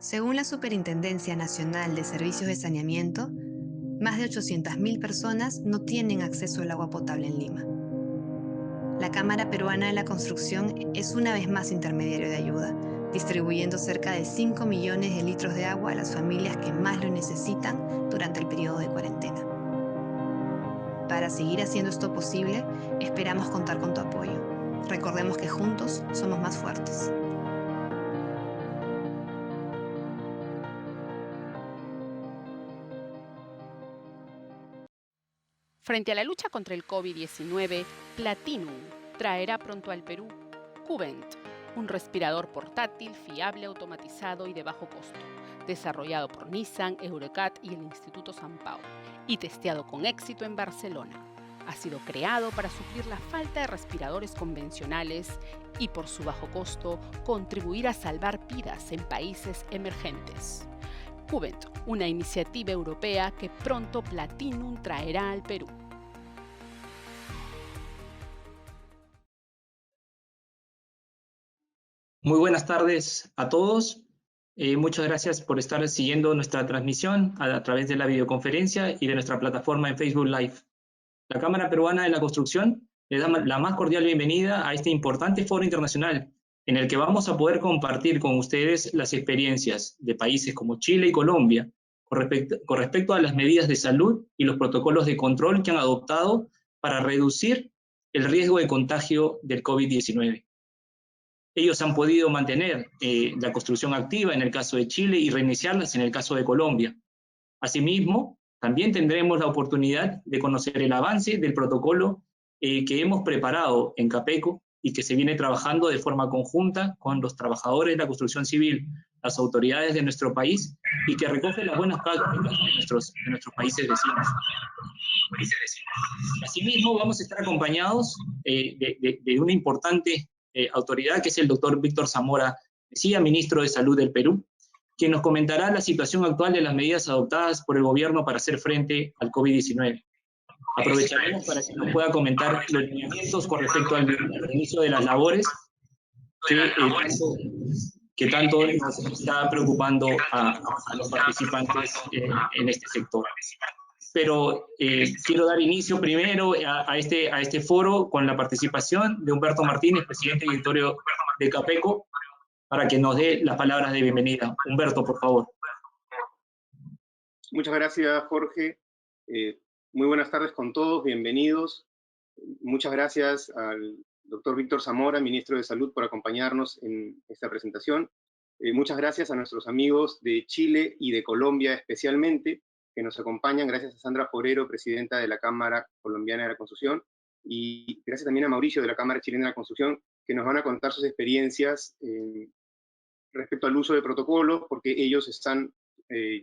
Según la Superintendencia Nacional de Servicios de Saneamiento, más de 800.000 personas no tienen acceso al agua potable en Lima. La Cámara Peruana de la Construcción es una vez más intermediario de ayuda, distribuyendo cerca de 5 millones de litros de agua a las familias que más lo necesitan durante el periodo de cuarentena. Para seguir haciendo esto posible, esperamos contar con tu apoyo. Recordemos que juntos somos más fuertes. Frente a la lucha contra el COVID-19, Platinum traerá pronto al Perú Cubent, un respirador portátil, fiable, automatizado y de bajo costo, desarrollado por Nissan, Eurocat y el Instituto San Pau, y testeado con éxito en Barcelona. Ha sido creado para suplir la falta de respiradores convencionales y, por su bajo costo, contribuir a salvar vidas en países emergentes. Cubent, una iniciativa europea que pronto Platinum traerá al Perú. Muy buenas tardes a todos. Muchas gracias por estar siguiendo nuestra transmisión a través de la videoconferencia y de nuestra plataforma en Facebook Live. La Cámara Peruana de la Construcción le da la más cordial bienvenida a este importante foro internacional en el que vamos a poder compartir con ustedes las experiencias de países como Chile y Colombia con respecto a las medidas de salud y los protocolos de control que han adoptado para reducir el riesgo de contagio del COVID-19. Ellos han podido mantener la construcción activa en el caso de Chile y reiniciarlas en el caso de Colombia. Asimismo, también tendremos la oportunidad de conocer el avance del protocolo que hemos preparado en Capeco y que se viene trabajando de forma conjunta con los trabajadores de la construcción civil, las autoridades de nuestro país y que recoge las buenas prácticas de nuestros países vecinos. Asimismo, vamos a estar acompañados de una importante autoridad, que es el doctor Víctor Zamora Mejía, ministro de Salud del Perú, quien nos comentará la situación actual de las medidas adoptadas por el gobierno para hacer frente al COVID-19. Aprovecharemos para que nos pueda comentar los lineamientos con respecto al inicio de las labores que tanto nos está preocupando a los participantes en este sector. Pero quiero dar inicio primero a este foro con la participación de Humberto Martínez, presidente y directorio de Capeco, para que nos dé las palabras de bienvenida. Humberto, por favor. Muchas gracias, Jorge. Muy buenas tardes con todos, bienvenidos. Muchas gracias al doctor Víctor Zamora, ministro de Salud, por acompañarnos en esta presentación. Muchas gracias a nuestros amigos de Chile y de Colombia especialmente, que nos acompañan. Gracias a Sandra Forero, presidenta de la Cámara Colombiana de la Construcción, y gracias también a Mauricio de la Cámara Chilena de la Construcción, que nos van a contar sus experiencias respecto al uso de protocolos, porque ellos están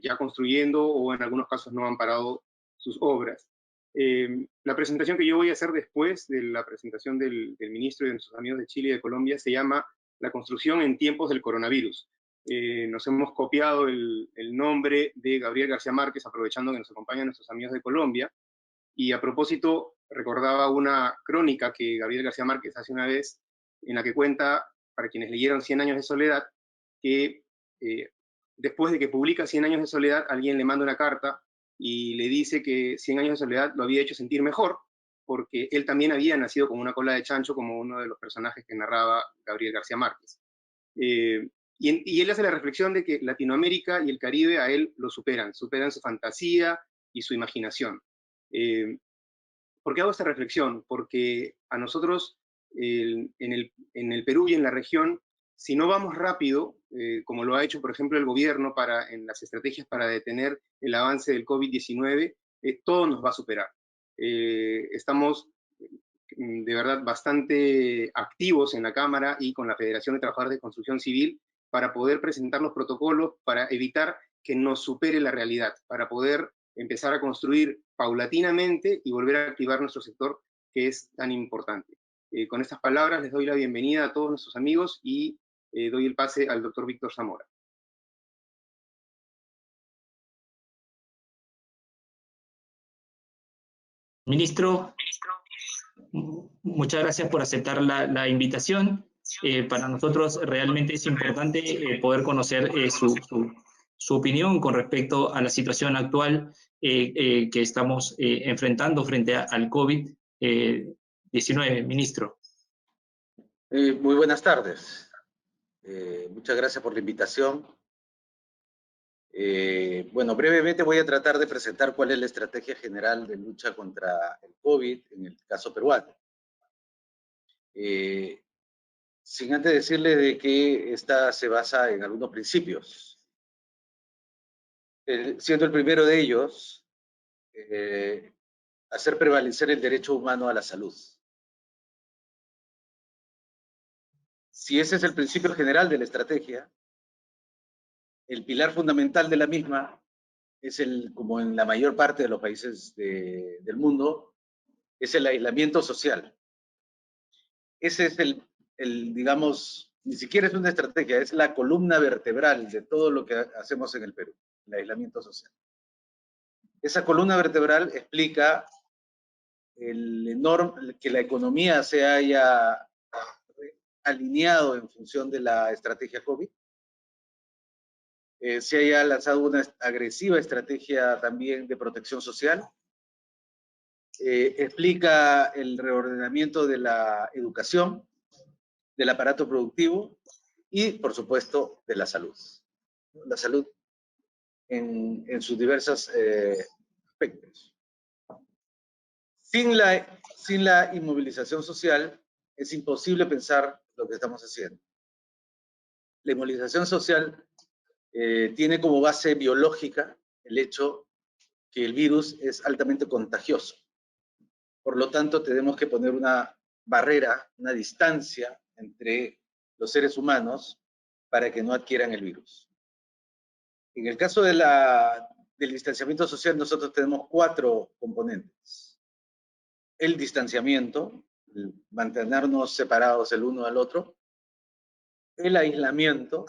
ya construyendo o en algunos casos no han parado sus obras. La presentación que yo voy a hacer después de la presentación del ministro y de nuestros amigos de Chile y de Colombia se llama La construcción en tiempos del coronavirus. Nos hemos copiado el nombre de Gabriel García Márquez, aprovechando que nos acompañan nuestros amigos de Colombia, y a propósito recordaba una crónica que Gabriel García Márquez hace una vez, en la que cuenta, para quienes leyeron 100 años de soledad, que después de que publica 100 años de soledad, alguien le manda una carta y le dice que 100 años de soledad lo había hecho sentir mejor, porque él también había nacido con una cola de chancho, como uno de los personajes que narraba Gabriel García Márquez. Y él hace la reflexión de que Latinoamérica y el Caribe a él lo superan su fantasía y su imaginación. ¿Por qué hago esta reflexión? Porque a nosotros, en el Perú y en la región, si no vamos rápido, como lo ha hecho, por ejemplo, el gobierno en las estrategias para detener el avance del COVID-19, todo nos va a superar. Estamos de verdad bastante activos en la Cámara y con la Federación de Trabajadores de Construcción Civil para poder presentar los protocolos, para evitar que nos supere la realidad, para poder empezar a construir paulatinamente y volver a activar nuestro sector, que es tan importante. Con estas palabras les doy la bienvenida a todos nuestros amigos y doy el pase al doctor Víctor Zamora. Ministro, muchas gracias por aceptar la invitación. Para nosotros realmente es importante poder conocer su opinión con respecto a la situación actual que estamos enfrentando frente al COVID-19, ministro. Muy buenas tardes. Muchas gracias por la invitación. Bueno, brevemente voy a tratar de presentar cuál es la estrategia general de lucha contra el COVID en el caso peruano. Sin antes decirle de que esta se basa en algunos principios. Siendo el primero de ellos, hacer prevalecer el derecho humano a la salud. Si ese es el principio general de la estrategia, el pilar fundamental de la misma es como en la mayor parte de los países del mundo, es el aislamiento social. Ese es digamos, ni siquiera es una estrategia, es la columna vertebral de todo lo que hacemos en el Perú, el aislamiento social. Esa columna vertebral explica que la economía se haya alineado en función de la estrategia COVID, se haya lanzado una agresiva estrategia también de protección social, explica el reordenamiento de la educación, del aparato productivo y, por supuesto, de la salud. La salud en sus diversos aspectos. Sin la inmovilización social es imposible pensar lo que estamos haciendo. La inmovilización social tiene como base biológica el hecho que el virus es altamente contagioso. Por lo tanto, tenemos que poner una barrera, una distancia entre los seres humanos para que no adquieran el virus. En el caso del distanciamiento social, nosotros tenemos 4 componentes. El distanciamiento, el mantenernos separados el uno al otro. El aislamiento,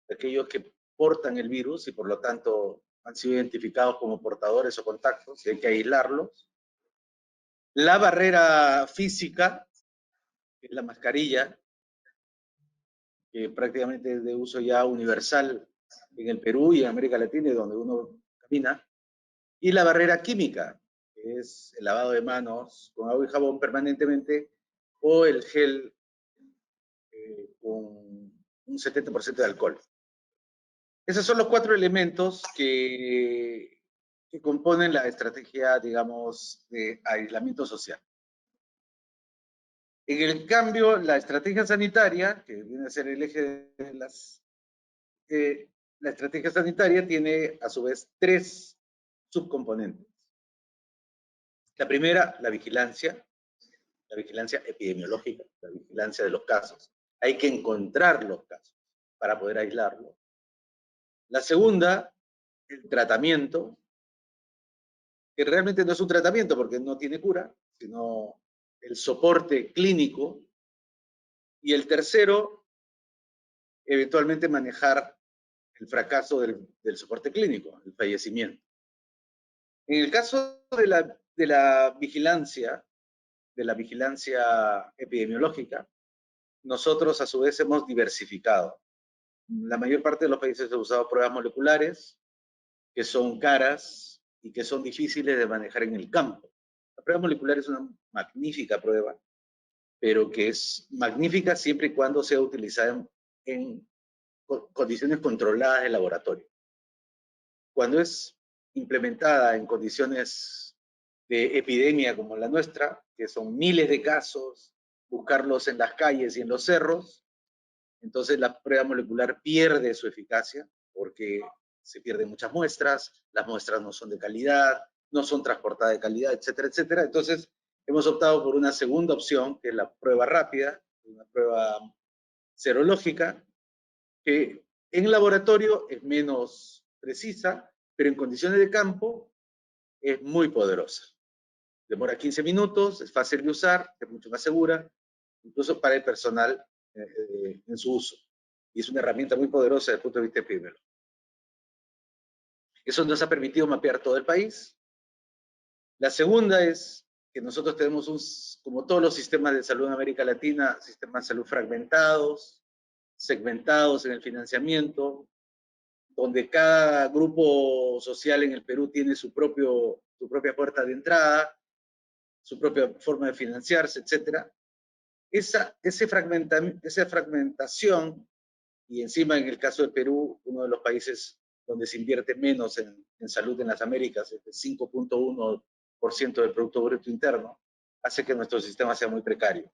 de aquellos que portan el virus y por lo tanto han sido identificados como portadores o contactos, y hay que aislarlos. La barrera física, que es la mascarilla, que prácticamente es de uso ya universal en el Perú y en América Latina, y donde uno camina. Y la barrera química, que es el lavado de manos con agua y jabón permanentemente, o el gel con un 70% de alcohol. Esos son los 4 elementos que componen la estrategia, digamos, de aislamiento social. En el cambio, la estrategia sanitaria, que viene a ser el eje de la estrategia sanitaria tiene a su vez 3 subcomponentes. La primera, la vigilancia epidemiológica, la vigilancia de los casos. Hay que encontrar los casos para poder aislarlos. La segunda, el tratamiento, que realmente no es un tratamiento porque no tiene cura, sino el soporte clínico. Y el tercero, eventualmente manejar el fracaso del soporte clínico, el fallecimiento. En el caso de la vigilancia epidemiológica, nosotros a su vez hemos diversificado. La mayor parte de los países han usado pruebas moleculares, que son caras y que son difíciles de manejar en el campo. La prueba molecular es una magnífica prueba, pero que es magnífica siempre y cuando sea utilizada en condiciones controladas de laboratorio. Cuando es implementada en condiciones de epidemia como la nuestra, que son miles de casos, buscarlos en las calles y en los cerros, entonces la prueba molecular pierde su eficacia porque se pierden muchas muestras, las muestras no son de calidad, no son transportadas de calidad, etcétera, etcétera. Entonces hemos optado por una segunda opción, que es la prueba rápida, una prueba serológica, que en laboratorio es menos precisa, pero en condiciones de campo es muy poderosa. Demora 15 minutos, es fácil de usar, es mucho más segura, incluso para el personal en su uso. Y es una herramienta muy poderosa desde el punto de vista epidemiológico. Eso nos ha permitido mapear todo el país. La segunda es que nosotros tenemos, como todos los sistemas de salud en América Latina, sistemas de salud fragmentados, segmentados en el financiamiento, donde cada grupo social en el Perú tiene su propia puerta de entrada, su propia forma de financiarse, etc. Esa fragmentación, y encima en el caso del Perú, uno de los países donde se invierte menos en salud en las Américas, el 5.1% del Producto Bruto Interno, hace que nuestro sistema sea muy precario.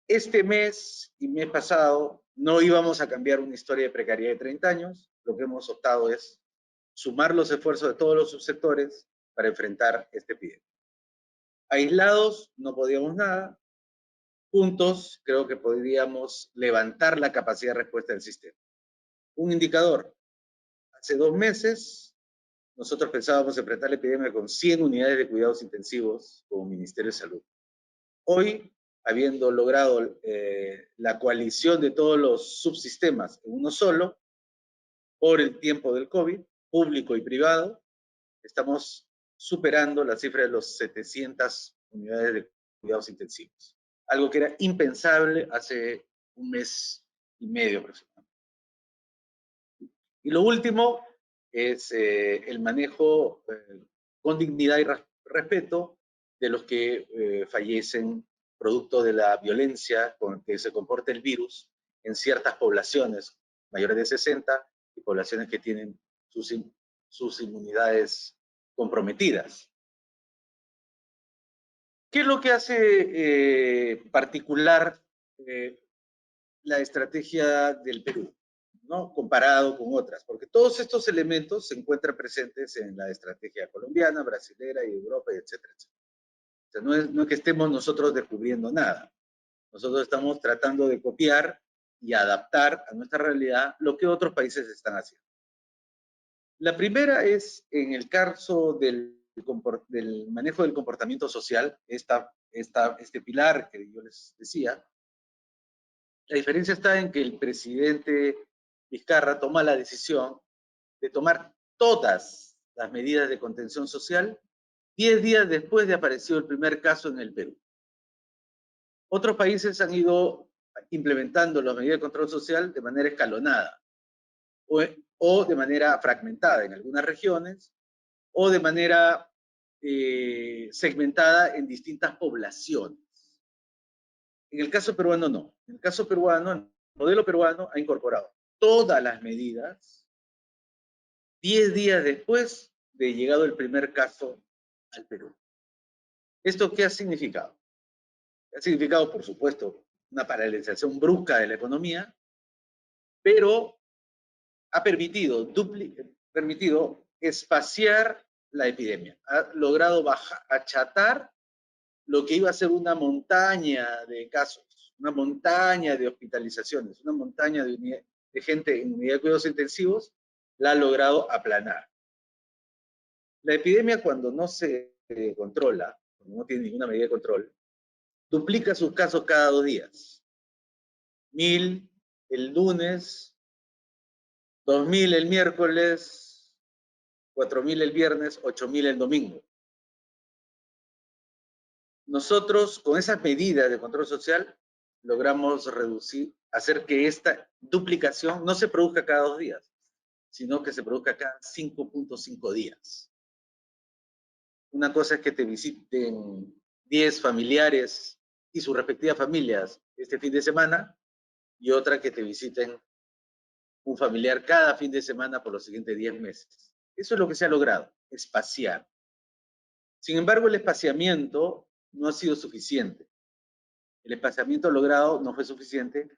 Este mes y mes pasado no íbamos a cambiar una historia de precariedad de 30 años, lo que hemos optado es sumar los esfuerzos de todos los subsectores para enfrentar este epidemia. Aislados no podíamos nada, juntos creo que podríamos levantar la capacidad de respuesta del sistema. Un indicador, hace 2 meses nosotros pensábamos enfrentar la epidemia con 100 unidades de cuidados intensivos como Ministerio de Salud. Hoy, habiendo logrado la coalición de todos los subsistemas en uno solo, por el tiempo del COVID, público y privado, estamos superando la cifra de los 700 unidades de cuidados intensivos. Algo que era impensable hace 1 mes y medio aproximadamente. Y lo último es el manejo con dignidad y respeto de los que fallecen producto de la violencia con que se comporta el virus en ciertas poblaciones mayores de 60 y poblaciones que tienen sus inmunidades comprometidas. ¿Qué es lo que hace particular la estrategia del Perú, ¿no? Comparado con otras? Porque todos estos elementos se encuentran presentes en la estrategia colombiana, brasilera y de Europa, etcétera, etcétera. O sea, no es que estemos nosotros descubriendo nada. Nosotros estamos tratando de copiar y adaptar a nuestra realidad lo que otros países están haciendo. La primera es en el caso del manejo del comportamiento social, este pilar que yo les decía. La diferencia está en que el presidente Vizcarra toma la decisión de tomar todas las medidas de contención social 10 días después de aparecer el primer caso en el Perú. Otros países han ido implementando las medidas de control social de manera escalonada o de manera fragmentada en algunas regiones o de manera segmentada en distintas poblaciones. En el caso peruano no. En el caso peruano, el modelo peruano ha incorporado todas las medidas 10 días después de llegado el primer caso al Perú. ¿Esto qué ha significado? Ha significado, por supuesto, una paralización brusca de la economía, pero ha permitido espaciar la epidemia. Ha logrado achatar lo que iba a ser una montaña de casos, una montaña de hospitalizaciones, una montaña de gente en unidad de cuidados intensivos, la ha logrado aplanar. La epidemia, cuando no se controla, cuando no tiene ninguna medida de control, duplica sus casos cada 2 días. 1000 el lunes, 2000 el miércoles, 4000 el viernes, 8000 el domingo. Nosotros, con esas medidas de control social, logramos hacer que esta duplicación no se produzca cada 2 días, sino que se produzca cada 5.5 días. Una cosa es que te visiten 10 familiares y sus respectivas familias este fin de semana, y otra que te visiten un familiar cada fin de semana por los siguientes 10 meses. Eso es lo que se ha logrado, espaciar. Sin embargo, el espaciamiento no ha sido suficiente. El espaciamiento logrado no fue suficiente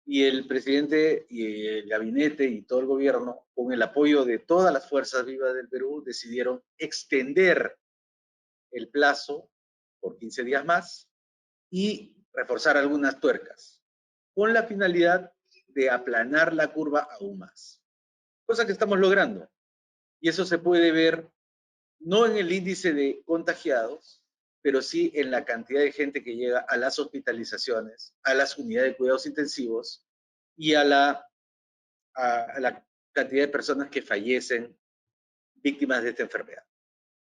y el presidente y el gabinete y todo el gobierno, con el apoyo de todas las fuerzas vivas del Perú, decidieron extender el plazo por 15 días más y reforzar algunas tuercas, con la finalidad de aplanar la curva aún más. Cosa que estamos logrando. Y eso se puede ver no en el índice de contagiados, pero sí en la cantidad de gente que llega a las hospitalizaciones, a las unidades de cuidados intensivos y a la cantidad de personas que fallecen víctimas de esta enfermedad.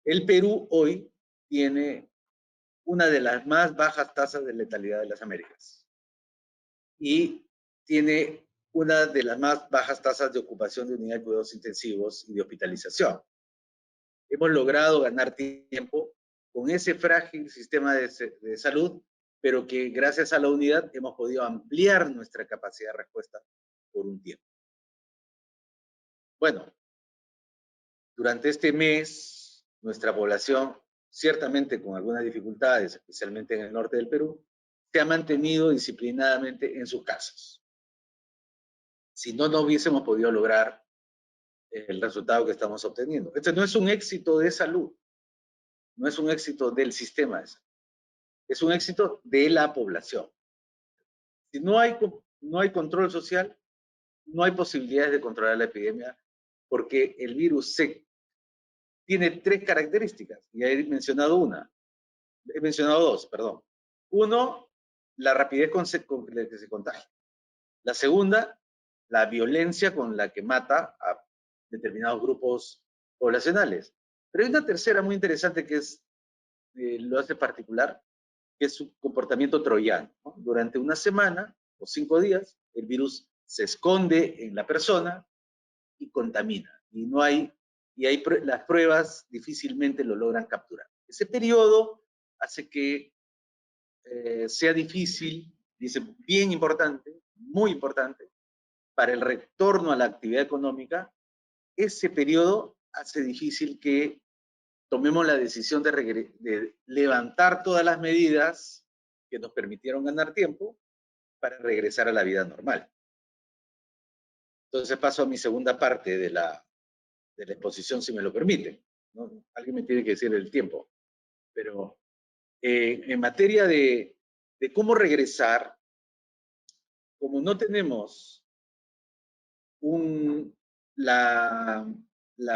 El Perú hoy tiene una de las más bajas tasas de letalidad de las Américas. Y tiene una de las más bajas tasas de ocupación de unidades de cuidados intensivos y de hospitalización. Hemos logrado ganar tiempo con ese frágil sistema de salud, pero que gracias a la unidad hemos podido ampliar nuestra capacidad de respuesta por un tiempo. Bueno, durante este mes, nuestra población, ciertamente con algunas dificultades, especialmente en el norte del Perú, se ha mantenido disciplinadamente en sus casas. Si no, no hubiésemos podido lograr el resultado que estamos obteniendo. Este no es un éxito de salud, no es un éxito del sistema de salud, es un éxito de la población. Si no hay control social, no hay posibilidades de controlar la epidemia, porque el virus tiene 3 características, y he mencionado dos, perdón. Uno, la rapidez con la que se contagia. La segunda, la violencia con la que mata a determinados grupos poblacionales. Pero hay una tercera muy interesante que lo hace particular, que es su comportamiento troyano, ¿no? Durante una semana o 5 días, el virus se esconde en la persona y contamina. Las pruebas difícilmente lo logran capturar. Ese periodo hace que sea difícil, dice, bien importante, muy importante, para el retorno a la actividad económica. Ese periodo hace difícil que tomemos la decisión de levantar todas las medidas que nos permitieron ganar tiempo para regresar a la vida normal. Entonces paso a mi segunda parte de la exposición, si me lo permiten, ¿no? Alguien me tiene que decir el tiempo. Pero en materia de cómo regresar, como no tenemos la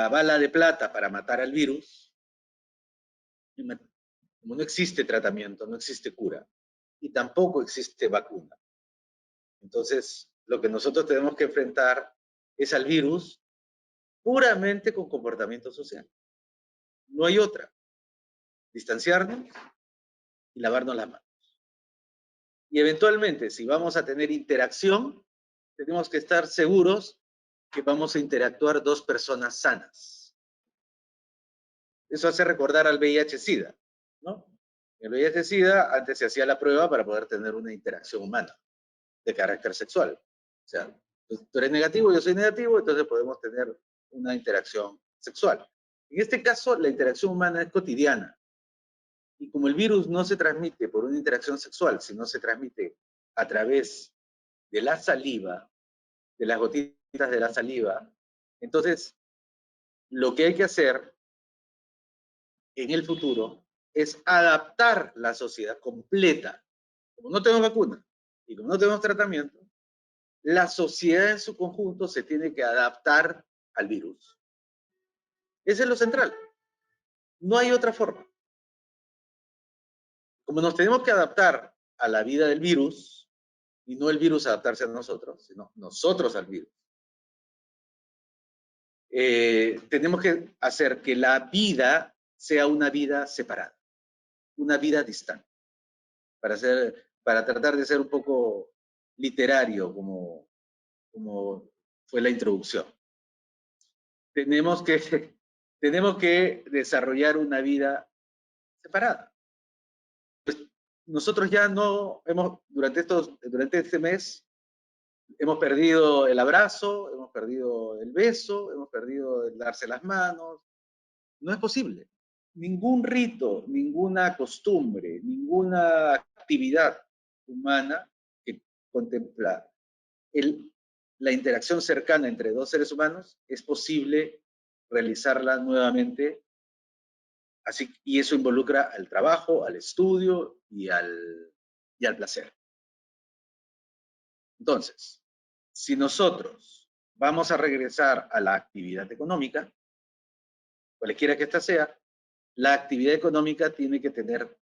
bala de plata para matar al virus, como no existe tratamiento, no existe cura, y tampoco existe vacuna. Entonces, lo que nosotros tenemos que enfrentar es al virus puramente con comportamiento social. No hay otra. Distanciarnos y lavarnos las manos. Y eventualmente, si vamos a tener interacción, tenemos que estar seguros que vamos a interactuar 2 personas sanas. Eso hace recordar al VIH-Sida, ¿no? En el VIH-Sida antes se hacía la prueba para poder tener una interacción humana de carácter sexual. O sea, tú eres negativo, yo soy negativo, entonces podemos tener una interacción sexual. En este caso, la interacción humana es cotidiana. Y como el virus no se transmite por una interacción sexual, sino se transmite a través de la saliva, de las gotitas de la saliva, entonces lo que hay que hacer en el futuro es adaptar la sociedad completa. Como no tenemos vacuna y como no tenemos tratamiento, la sociedad en su conjunto se tiene que adaptar al virus. Ese es lo central. No hay otra forma. Como nos tenemos que adaptar a la vida del virus, y no el virus adaptarse a nosotros, sino nosotros al virus, tenemos que hacer que la vida sea una vida separada, una vida distante, para tratar de ser un poco literario, como fue la introducción. Tenemos que desarrollar una vida separada. Pues nosotros ya no durante este mes, hemos perdido el abrazo, hemos perdido el beso, hemos perdido el darse las manos. No es posible. Ningún rito, ninguna costumbre, ninguna actividad humana que contempla la interacción cercana entre 2 seres humanos es posible realizarla nuevamente. Y eso involucra al trabajo, al estudio y al placer. Entonces, si nosotros vamos a regresar a la actividad económica, cualquiera que ésta sea, la actividad económica tiene que tener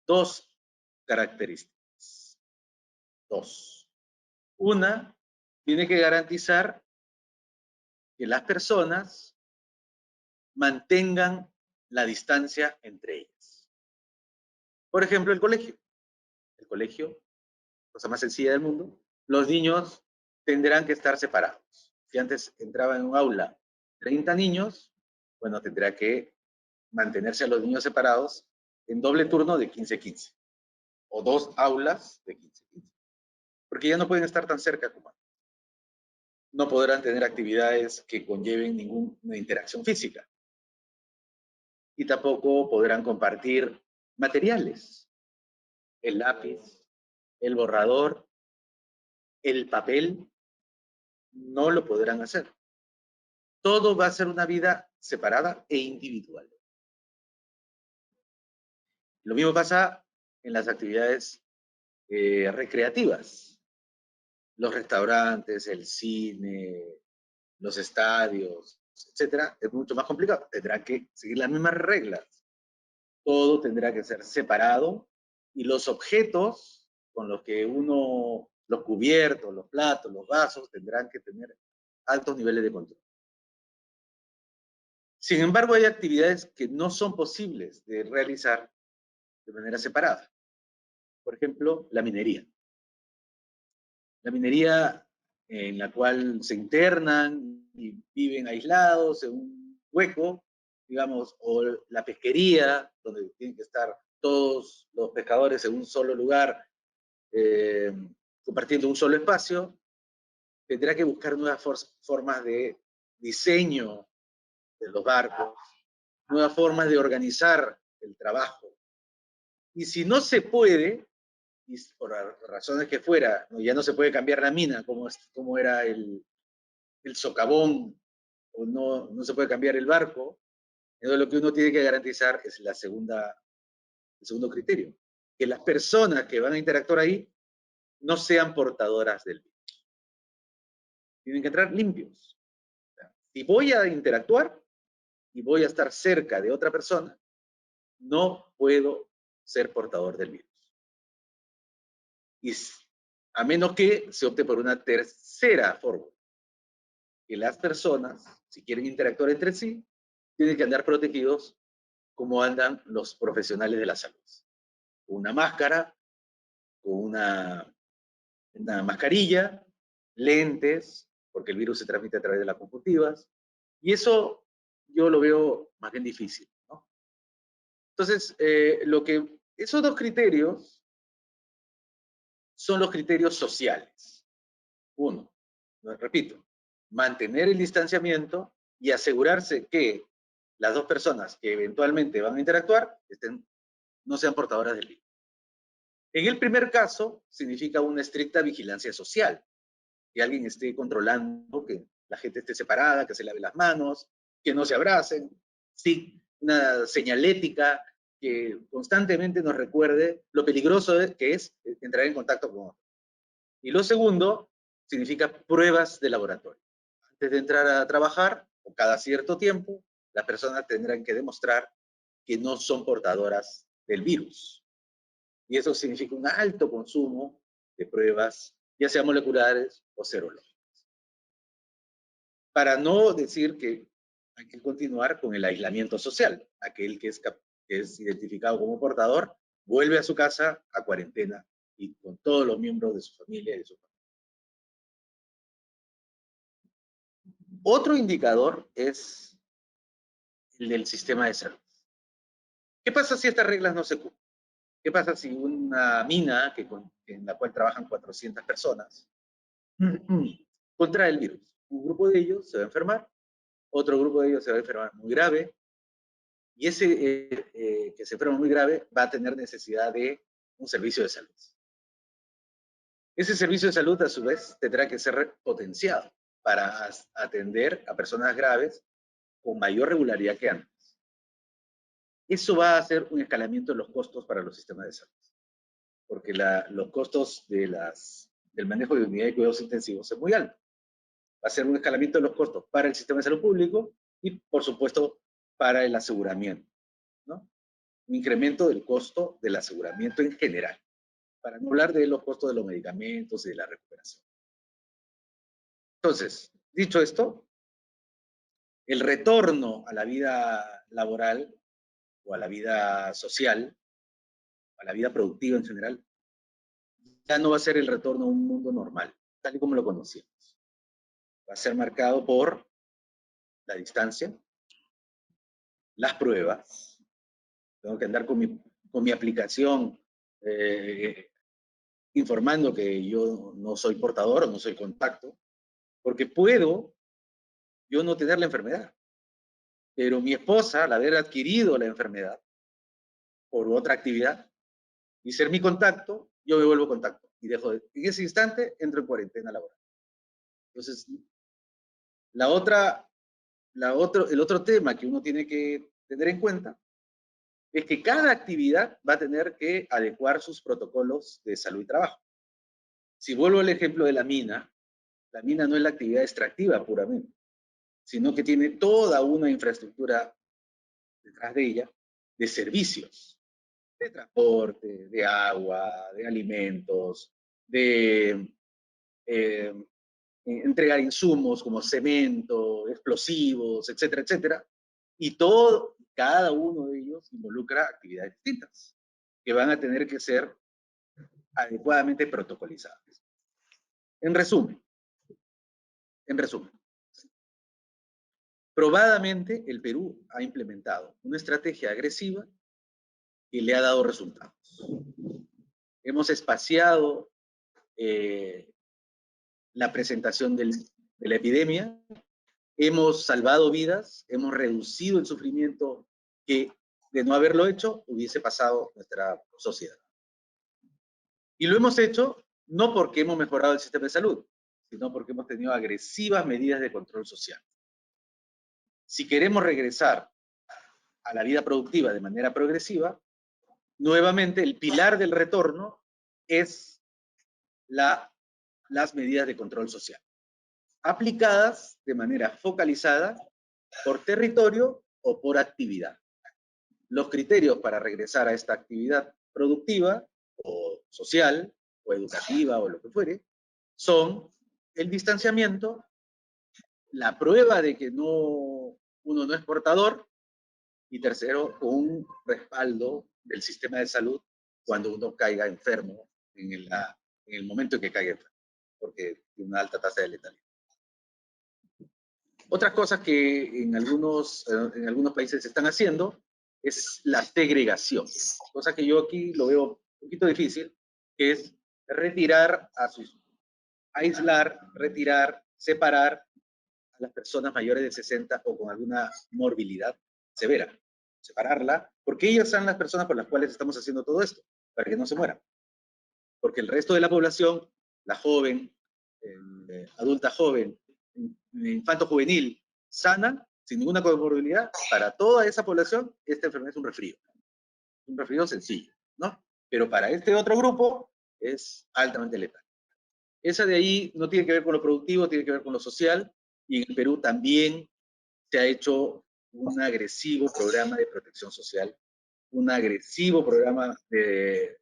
2 características. 2. Una, tiene que garantizar que las personas mantengan la distancia entre ellas. Por ejemplo, el colegio. El colegio, cosa más sencilla del mundo, los niños tendrán que estar separados. Si antes entraba en un aula 30 niños, bueno, tendrá que mantenerse a los niños separados en doble turno de 15-15, o 2 aulas de 15-15, porque ya no pueden estar tan cerca como antes. No podrán tener actividades que conlleven ninguna interacción física. Y tampoco podrán compartir materiales, el lápiz, el borrador, el papel, no lo podrán hacer. Todo va a ser una vida separada e individual. Lo mismo pasa en las actividades recreativas. Los restaurantes, el cine, los estadios, etcétera, es mucho más complicado. Tendrán que seguir las mismas reglas. Todo tendrá que ser separado y los objetos con los que uno, los cubiertos, los platos, los vasos, tendrán que tener altos niveles de control. Sin embargo, hay actividades que no son posibles de realizar de manera separada. Por ejemplo, la minería. La minería en la cual se internan y viven aislados en un hueco, digamos, o la pesquería, donde tienen que estar todos los pescadores en un solo lugar, compartiendo un solo espacio, tendrá que buscar nuevas formas de diseño de los barcos, nuevas formas de organizar el trabajo. Y si no se puede, y por razones que fuera, ya no se puede cambiar la mina como era el socavón, o no se puede cambiar el barco, entonces lo que uno tiene que garantizar es el segundo criterio, que las personas que van a interactuar ahí no sean portadoras del virus. Tienen que entrar limpios. Si voy a interactuar y voy a estar cerca de otra persona, no puedo ser portador del virus. Y a menos que se opte por una tercera forma, que las personas, si quieren interactuar entre sí, tienen que andar protegidos como andan los profesionales de la salud. Con una máscara, con una mascarilla, lentes, porque el virus se transmite a través de las conjuntivas, y eso yo lo veo más bien difícil, ¿no? Entonces, esos dos criterios son los criterios sociales. Uno, repito, mantener el distanciamiento y asegurarse que las dos personas que eventualmente van a interactuar no sean portadoras del virus. En el primer caso, significa una estricta vigilancia social, que alguien esté controlando, que la gente esté separada, que se lave las manos, que no se abracen, sí, una señalética que constantemente nos recuerde lo peligroso que es entrar en contacto con otros. Y lo segundo significa pruebas de laboratorio. Antes de entrar a trabajar, o cada cierto tiempo, las personas tendrán que demostrar que no son portadoras del virus. Y eso significa un alto consumo de pruebas, ya sean moleculares o serológicas. Para no decir que hay que continuar con el aislamiento social. Aquel que es identificado como portador vuelve a su casa a cuarentena y con todos los miembros de su familia y de su familia. Otro indicador es el del sistema de salud. ¿Qué pasa si estas reglas no se cumplen? ¿Qué pasa si una mina en la cual trabajan 400 personas contrae el virus? Un grupo de ellos se va a enfermar, otro grupo de ellos se va a enfermar muy grave, y ese que se enferma muy grave va a tener necesidad de un servicio de salud. Ese servicio de salud, a su vez, tendrá que ser potenciado para atender a personas graves con mayor regularidad que antes. Eso va a hacer un escalamiento de los costos para los sistemas de salud, porque los costos del manejo de unidades de cuidados intensivos es muy alto. Va a ser un escalamiento de los costos para el sistema de salud público y, por supuesto, para el aseguramiento, ¿no? Un incremento del costo del aseguramiento en general, para no hablar de los costos de los medicamentos y de la recuperación. Entonces, dicho esto, el retorno a la vida laboral o a la vida social a la vida productiva en general, ya no va a ser el retorno a un mundo normal, tal y como lo conocíamos. Va a ser marcado por la distancia, las pruebas. Tengo que andar con mi aplicación informando que yo no soy portador o no soy contacto, porque puedo yo no tener la enfermedad, pero mi esposa, al haber adquirido la enfermedad por otra actividad y ser mi contacto, yo me vuelvo contacto y en ese instante entro en cuarentena laboral. Entonces, el otro tema que uno tiene que tener en cuenta es que cada actividad va a tener que adecuar sus protocolos de salud y trabajo. Si vuelvo al ejemplo de la mina no es la actividad extractiva puramente, sino que tiene toda una infraestructura detrás de ella de servicios, de transporte, de agua, de alimentos, de entregar insumos como cemento, explosivos, etcétera, etcétera. Y cada uno de ellos involucra actividades distintas que van a tener que ser adecuadamente protocolizadas. En resumen, probadamente el Perú ha implementado una estrategia agresiva que le ha dado resultados. Hemos espaciado la presentación de la epidemia, hemos salvado vidas, hemos reducido el sufrimiento que de no haberlo hecho hubiese pasado nuestra sociedad. Y lo hemos hecho no porque hemos mejorado el sistema de salud, sino porque hemos tenido agresivas medidas de control social. Si queremos regresar a la vida productiva de manera progresiva, nuevamente el pilar del retorno es las medidas de control social, aplicadas de manera focalizada por territorio o por actividad. Los criterios para regresar a esta actividad productiva o social o educativa o lo que fuere son el distanciamiento, la prueba de que uno no es portador y tercero, un respaldo del sistema de salud cuando uno caiga enfermo en el momento en que caiga enfermo, porque tiene una alta tasa de letalidad. Otras cosas que en algunos países se están haciendo es la segregación, cosa que yo aquí lo veo un poquito difícil, que es aislar, retirar, separar a las personas mayores de 60 o con alguna morbilidad severa. Separarla, porque ellas son las personas por las cuales estamos haciendo todo esto, para que no se mueran. Porque el resto de la población, la joven, adulta joven, infanto juvenil, sana, sin ninguna comorbilidad, para toda esa población, esta enfermedad es un resfriado sencillo, ¿no? Pero para este otro grupo es altamente letal. Esa de ahí no tiene que ver con lo productivo, tiene que ver con lo social, y en el Perú también se ha hecho un agresivo programa de protección social, un agresivo programa de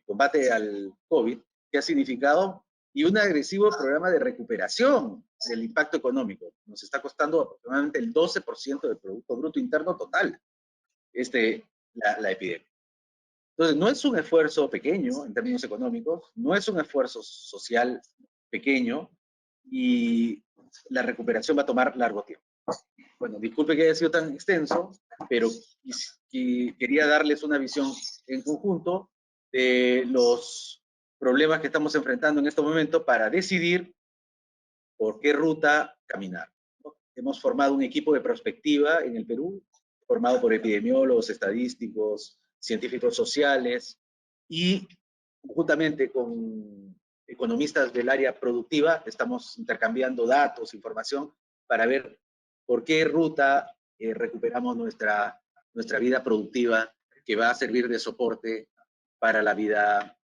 combate al COVID, que ha significado, y un agresivo programa de recuperación del impacto económico. Nos está costando aproximadamente el 12% del Producto Bruto Interno total la epidemia. Entonces, no es un esfuerzo pequeño en términos económicos, no es un esfuerzo social pequeño, y la recuperación va a tomar largo tiempo. Bueno, disculpe que haya sido tan extenso, pero quería darles una visión en conjunto de los problemas que estamos enfrentando en este momento para decidir por qué ruta caminar. Hemos formado un equipo de prospectiva en el Perú, formado por epidemiólogos, estadísticos, científicos sociales, y juntamente con economistas del área productiva estamos intercambiando datos, información, para ver por qué ruta recuperamos nuestra vida productiva, que va a servir de soporte para la vida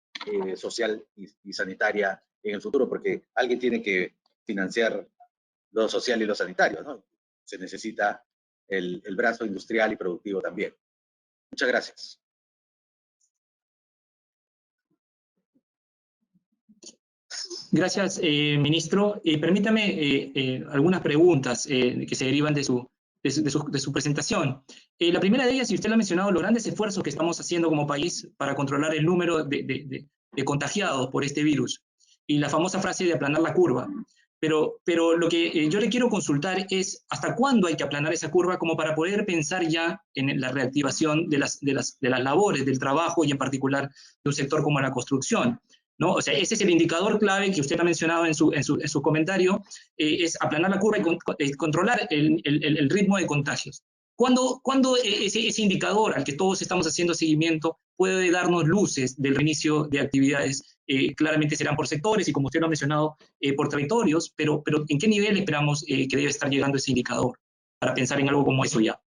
social y sanitaria en el futuro, porque alguien tiene que financiar lo social y lo sanitario, ¿no? Se necesita el brazo industrial y productivo también. Muchas gracias. Gracias, ministro. Permítame algunas preguntas que se derivan de su de su presentación. La primera de ellas, y usted lo ha mencionado, los grandes esfuerzos que estamos haciendo como país para controlar el número de contagiados por este virus, y la famosa frase de aplanar la curva. Pero lo que yo le quiero consultar es hasta cuándo hay que aplanar esa curva como para poder pensar ya en la reactivación de las labores, del trabajo y en particular de un sector como la construcción, ¿no? O sea, ese es el indicador clave que usted ha mencionado en su comentario, es aplanar la curva y controlar el ritmo de contagios. ¿Cuándo ese indicador al que todos estamos haciendo seguimiento puede darnos luces del reinicio de actividades? Claramente serán por sectores y, como usted lo ha mencionado, por territorios, pero ¿en qué nivel esperamos que debe estar llegando ese indicador para pensar en algo como eso ya?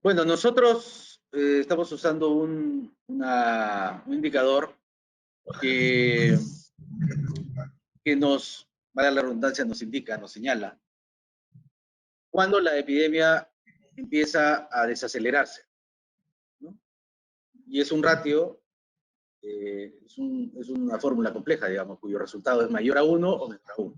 Bueno, nosotros estamos usando un indicador que nos, vale la redundancia, nos indica, nos señala cuando la epidemia empieza a desacelerarse, ¿no? Y es un ratio, es una fórmula compleja, digamos, cuyo resultado es mayor a 1 o menor a 1.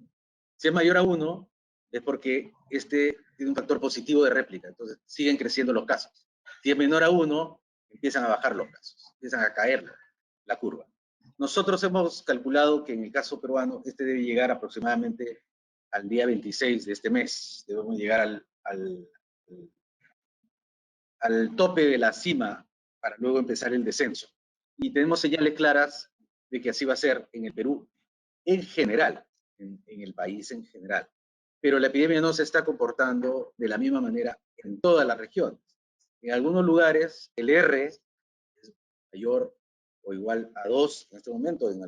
Si es mayor a 1, es porque este tiene un factor positivo de réplica, entonces siguen creciendo los casos. Si es menor a 1, empiezan a bajar los casos, empiezan a caer la curva. Nosotros hemos calculado que en el caso peruano, este debe llegar aproximadamente al día 26 de este mes. Debemos llegar al tope de la cima para luego empezar el descenso. Y tenemos señales claras de que así va a ser en el Perú en general, en el país en general. Pero la epidemia no se está comportando de la misma manera en todas las regiones. En algunos lugares el R es mayor o igual a 2 en este momento, en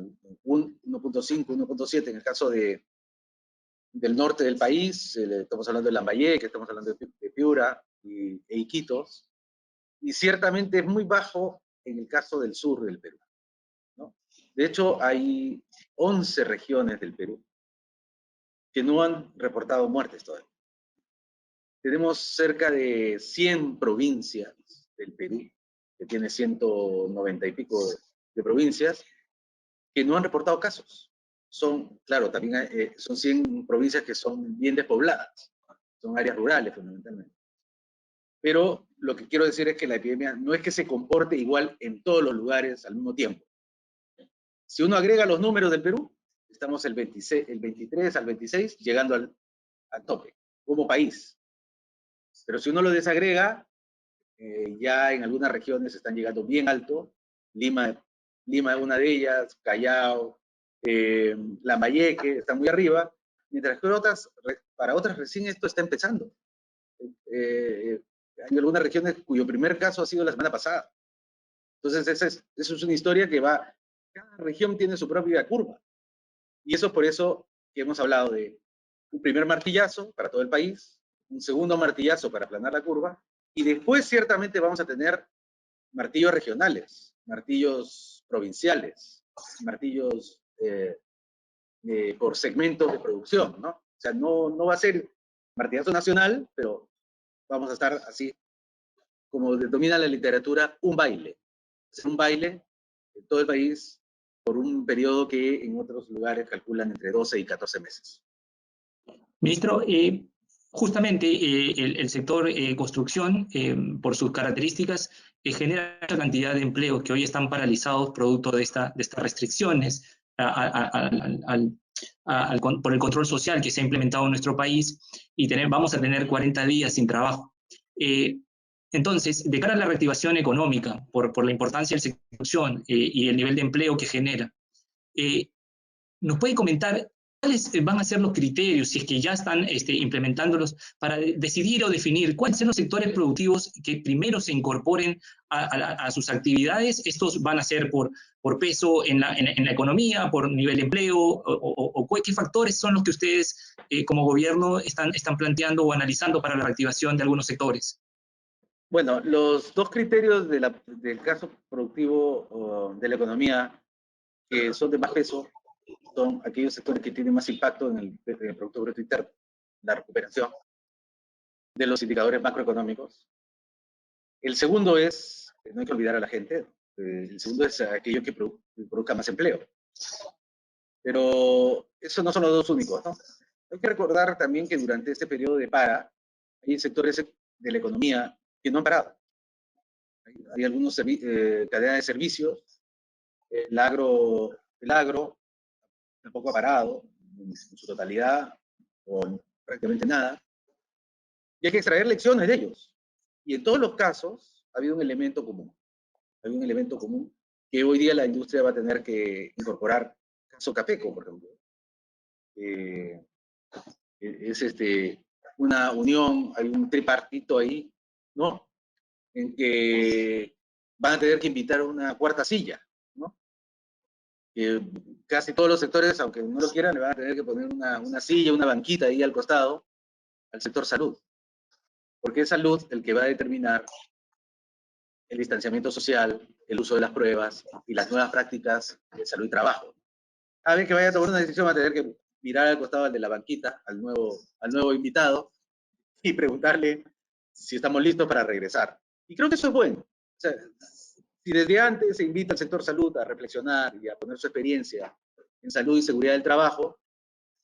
1.5, 1.7 en el caso del norte del país, estamos hablando de Lambayeque, estamos hablando de Piura e Iquitos, y ciertamente es muy bajo en el caso del sur del Perú, ¿no? De hecho, hay 11 regiones del Perú que no han reportado muertes todavía. Tenemos cerca de 100 provincias del Perú, que tiene 190 y pico de provincias, que no han reportado casos. Son, claro, también son 100 provincias que son bien despobladas, son áreas rurales fundamentalmente. Pero lo que quiero decir es que la epidemia no es que se comporte igual en todos los lugares al mismo tiempo. Si uno agrega los números del Perú, estamos el 23 al 26 llegando al tope, como país. Pero si uno lo desagrega, ya en algunas regiones están llegando bien alto. Lima es una de ellas, Callao, Lambayeque, están muy arriba, mientras que para otras recién esto está empezando. Hay algunas regiones cuyo primer caso ha sido la semana pasada. Entonces, esa es una historia que va, cada región tiene su propia curva. Y eso es por eso que hemos hablado de un primer martillazo para todo el país, un segundo martillazo para aplanar la curva, y después ciertamente vamos a tener martillos regionales, martillos provinciales, martillos por segmentos de producción, ¿no? O sea, no va a ser martillazo nacional, pero vamos a estar así, como denomina la literatura, un baile. Es un baile en todo el país por un periodo que en otros lugares calculan entre 12 y 14 meses. Ministro, justamente el sector construcción, por sus características, genera mucha cantidad de empleos que hoy están paralizados producto de estas restricciones por el control social que se ha implementado en nuestro país, y vamos a tener 40 días sin trabajo. Entonces, de cara a la reactivación económica, por la importancia del sector de construcción y el nivel de empleo que genera, ¿nos puede comentar cuáles van a ser los criterios, si es que ya están implementándolos, para decidir o definir cuáles son los sectores productivos que primero se incorporen a sus actividades? ¿Estos van a ser por peso en la economía, por nivel de empleo, o qué factores son los que ustedes como gobierno están planteando o analizando para la reactivación de algunos sectores? Bueno, los dos criterios del caso productivo de la economía que son de más peso son aquellos sectores que tienen más impacto en el Producto Bruto Interno, la recuperación de los indicadores macroeconómicos. El segundo es, no hay que olvidar a la gente, el segundo es aquello que produzca más empleo. Pero esos no son los dos únicos, ¿no? Hay que recordar también que durante este periodo de para, hay sectores de la economía que no han parado. Hay algunos cadenas de servicios, el agro tampoco ha parado en su totalidad o prácticamente nada. Y hay que extraer lecciones de ellos. Y en todos los casos ha habido un elemento común. Hay un elemento común que hoy día la industria va a tener que incorporar. Caso Capeco, por ejemplo. Es una unión, hay un tripartito ahí, ¿no? En que van a tener que invitar una cuarta silla, ¿no? Que casi todos los sectores, aunque no lo quieran, le van a tener que poner una silla, una banquita ahí al costado al sector salud. Porque es salud el que va a determinar el distanciamiento social, el uso de las pruebas y las nuevas prácticas de salud y trabajo. A ver que vaya a tomar una decisión, va a tener que mirar al costado de la banquita, al nuevo invitado, y preguntarle si estamos listos para regresar. Y creo que eso es bueno. O sea, si desde antes se invita al sector salud a reflexionar y a poner su experiencia en salud y seguridad del trabajo,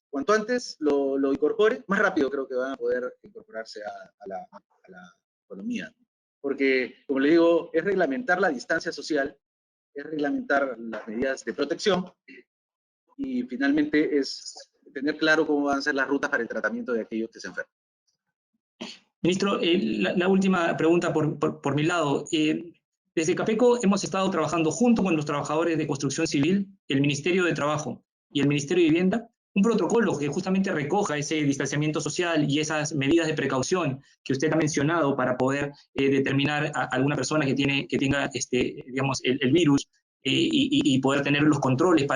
cuanto antes lo incorpore, más rápido creo que van a poder incorporarse a la economía. Porque, como le digo, es reglamentar la distancia social, es reglamentar las medidas de protección y finalmente es tener claro cómo van a ser las rutas para el tratamiento de aquellos que se enferman. Ministro, la última pregunta por mi lado. Desde Capeco hemos estado trabajando junto con los trabajadores de construcción civil, el Ministerio de Trabajo y el Ministerio de Vivienda, un protocolo que justamente recoja ese distanciamiento social y esas medidas de precaución que usted ha mencionado para poder determinar a alguna persona que tenga digamos, el virus y poder tener los controles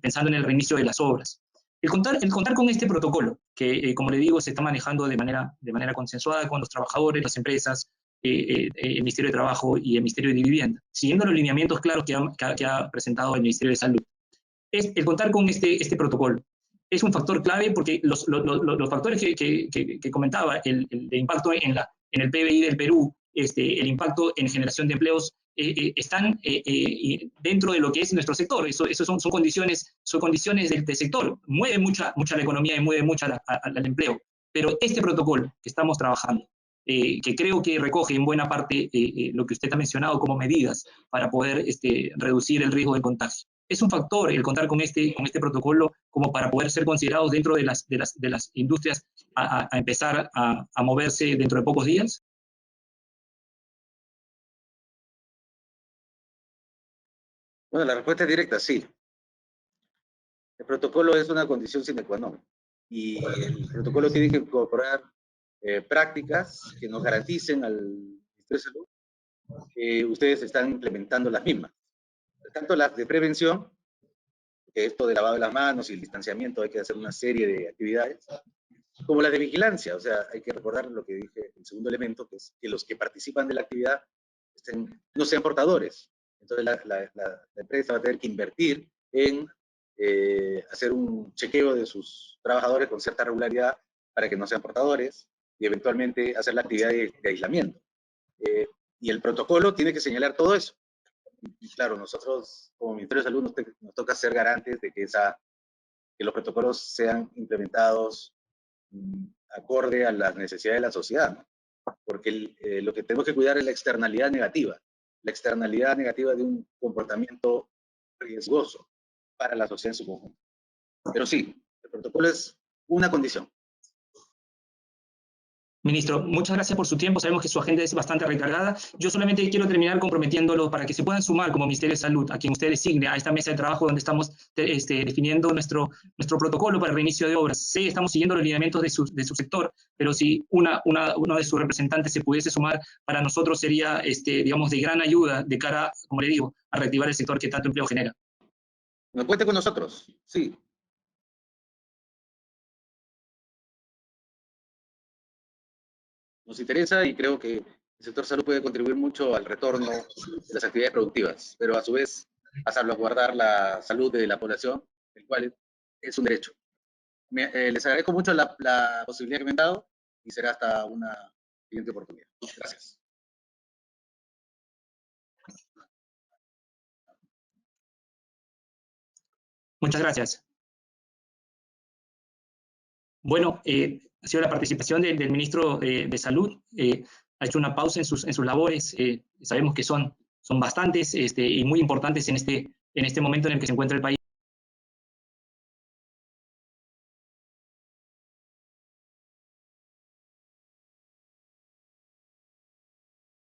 pensando en el reinicio de las obras. El contar con este protocolo, que como le digo, se está manejando de manera consensuada con los trabajadores, las empresas, el Ministerio de Trabajo y el Ministerio de Vivienda, siguiendo los lineamientos claros que ha presentado el Ministerio de Salud. El contar con este protocolo es un factor clave porque los factores que comentaba, el impacto en el PBI del Perú, el impacto en generación de empleos, están dentro de lo que es nuestro sector. Eso son condiciones del sector. Mueve mucha la economía y mueve mucho al empleo. Pero este protocolo que estamos trabajando, que creo que recoge en buena parte lo que usted ha mencionado como medidas para poder reducir el riesgo de contagio. Es un factor el contar con este protocolo como para poder ser considerados dentro de las industrias a empezar a moverse dentro de pocos días. Bueno, la respuesta es directa, sí. El protocolo es una condición sine qua non. Y el protocolo tiene que incorporar prácticas que nos garanticen al Ministerio de Salud que ustedes están implementando las mismas. Tanto las de prevención, que esto de lavado de las manos y el distanciamiento, hay que hacer una serie de actividades, como las de vigilancia. O sea, hay que recordar lo que dije, el segundo elemento, que es que los que participan de la actividad no sean portadores. Entonces la empresa va a tener que invertir en hacer un chequeo de sus trabajadores con cierta regularidad para que no sean portadores y eventualmente hacer la actividad de aislamiento. Y el protocolo tiene que señalar todo eso. Y claro, nosotros como Ministerio de Salud nos toca ser garantes de que los protocolos sean implementados acorde a las necesidades de la sociedad, ¿no? Porque lo que tenemos que cuidar es la externalidad negativa de un comportamiento riesgoso para la sociedad en su conjunto. Pero sí, el protocolo es una condición. Ministro, muchas gracias por su tiempo. Sabemos que su agenda es bastante recargada. Yo solamente quiero terminar comprometiéndolo para que se puedan sumar como Ministerio de Salud, a quien usted designe, a esta mesa de trabajo donde estamos definiendo nuestro protocolo para el reinicio de obras. Sí, estamos siguiendo los lineamientos de su sector, pero si uno de sus representantes se pudiese sumar, para nosotros sería, digamos, de gran ayuda de cara, como le digo, a reactivar el sector que tanto empleo genera. ¿No cuente con nosotros? Sí. Nos interesa y creo que el sector salud puede contribuir mucho al retorno de las actividades productivas, pero a su vez a salvaguardar la salud de la población, el cual es un derecho. Les agradezco mucho la posibilidad que me han dado y será hasta una siguiente oportunidad. Gracias. Muchas gracias. Bueno, ha sido la participación del ministro de Salud. Ha hecho una pausa en sus labores. Sabemos que son bastantes y muy importantes en este momento en el que se encuentra el país.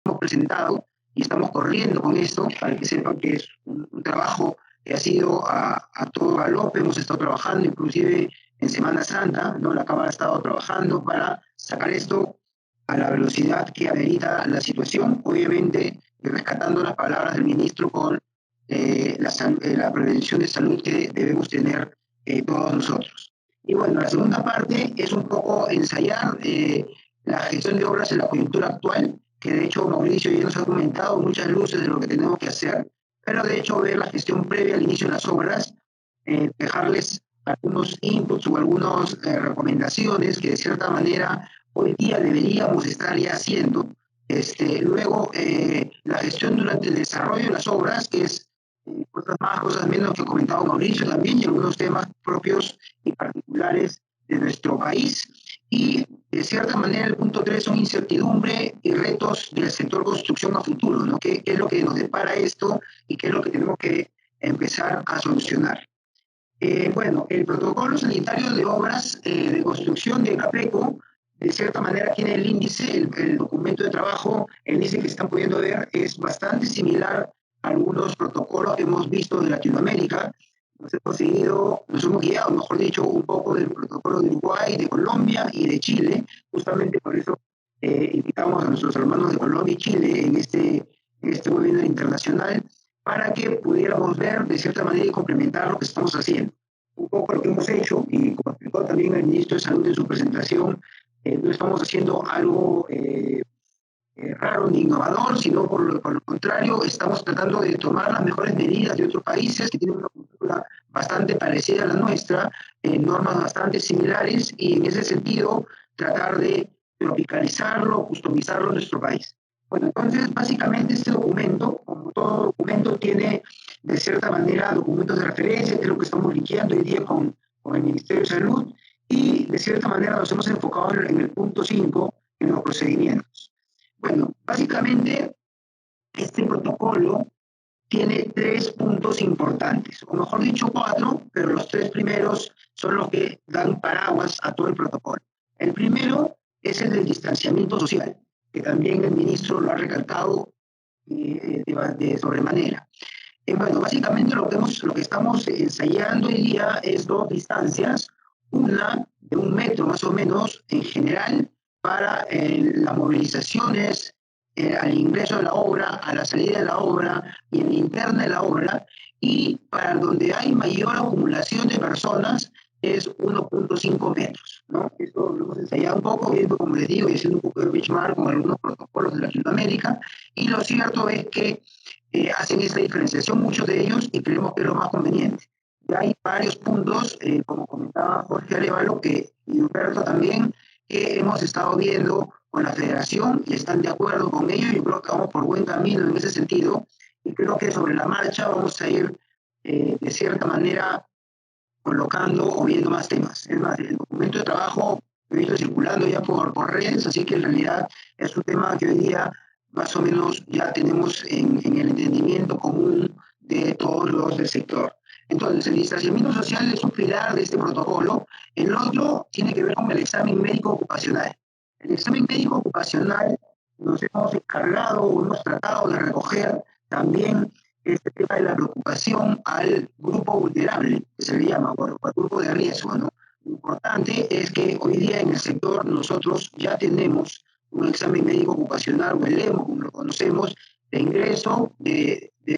Hemos presentado y estamos corriendo con esto para que sepan que es un trabajo que ha sido a todo galope. Hemos estado trabajando inclusive en Semana Santa, ¿no? La Cámara ha estado trabajando para sacar esto a la velocidad que amerita la situación, obviamente rescatando las palabras del ministro con la prevención de salud que debemos tener todos nosotros. Y bueno, la segunda parte es un poco ensayar la gestión de obras en la coyuntura actual, que de hecho Mauricio ya nos ha comentado muchas luces de lo que tenemos que hacer, pero de hecho ver la gestión previa al inicio de las obras, dejarles algunos inputs o algunas recomendaciones que de cierta manera hoy día deberíamos estar ya haciendo. Luego, la gestión durante el desarrollo de las obras, que es cosas más, cosas menos que ha comentado Mauricio también, y algunos temas propios y particulares de nuestro país. Y de cierta manera el punto 3 son incertidumbre y retos del sector construcción a futuro, ¿no? ¿Qué es lo que nos depara esto y qué es lo que tenemos que empezar a solucionar? Bueno, el protocolo sanitario de obras de construcción de CAPECO, de cierta manera tiene el índice, el documento de trabajo, el índice que están pudiendo ver es bastante similar a algunos protocolos que hemos visto de Latinoamérica. Nos hemos guiado, mejor dicho, un poco del protocolo de Uruguay, de Colombia y de Chile. Justamente por eso invitamos a nuestros hermanos de Colombia y Chile en este webinar internacional para que pudiéramos ver de cierta manera y complementar lo que estamos haciendo. Un poco lo que hemos hecho, y como explicó también el ministro de Salud en su presentación, no estamos haciendo algo raro ni innovador, sino por lo contrario, estamos tratando de tomar las mejores medidas de otros países que tienen una cultura bastante parecida a la nuestra, normas bastante similares, y en ese sentido tratar de tropicalizarlo, customizarlo en nuestro país. Bueno, entonces, básicamente este documento, como todo documento, tiene de cierta manera documentos de referencia, que es lo que estamos liquidando hoy día con el Ministerio de Salud, y de cierta manera nos hemos enfocado en el punto 5, en los procedimientos. Bueno, básicamente este protocolo tiene 3 puntos importantes, o mejor dicho 4, pero los 3 primeros son los que dan paraguas a todo el protocolo. El primero es el del distanciamiento social, que también el ministro lo ha recalcado de sobremanera. Bueno, básicamente lo que estamos ensayando hoy día es 2 distancias, una de 1 metro más o menos en general para las movilizaciones, al ingreso de la obra, a la salida de la obra y en la interna de la obra, y para donde hay mayor acumulación de personas es 1.5 metros, ¿no? Esto lo hemos ensayado un poco, viendo, como les digo, y haciendo un poco de benchmark con algunos protocolos de Latinoamérica, y lo cierto es que hacen esa diferenciación muchos de ellos y creemos que es lo más conveniente. Ya hay varios puntos, como comentaba Jorge Arevalo, y Humberto también, que hemos estado viendo con la federación y están de acuerdo con ello. Yo creo que vamos por buen camino en ese sentido y creo que sobre la marcha vamos a ir de cierta manera colocando o viendo más temas. Es más, el documento de trabajo lo he visto circulando ya por redes, así que en realidad es un tema que hoy día más o menos ya tenemos en el entendimiento común de todos los del sector. Entonces, el distanciamiento social es un pilar de este protocolo. El otro tiene que ver con el examen médico ocupacional. El examen médico ocupacional nos hemos encargado o hemos tratado de recoger también este tema de la preocupación al grupo vulnerable, que se le llama, o al grupo de riesgo, ¿no? Lo importante es que hoy día en el sector nosotros ya tenemos un examen médico ocupacional, o el EMO, como lo conocemos, de ingreso,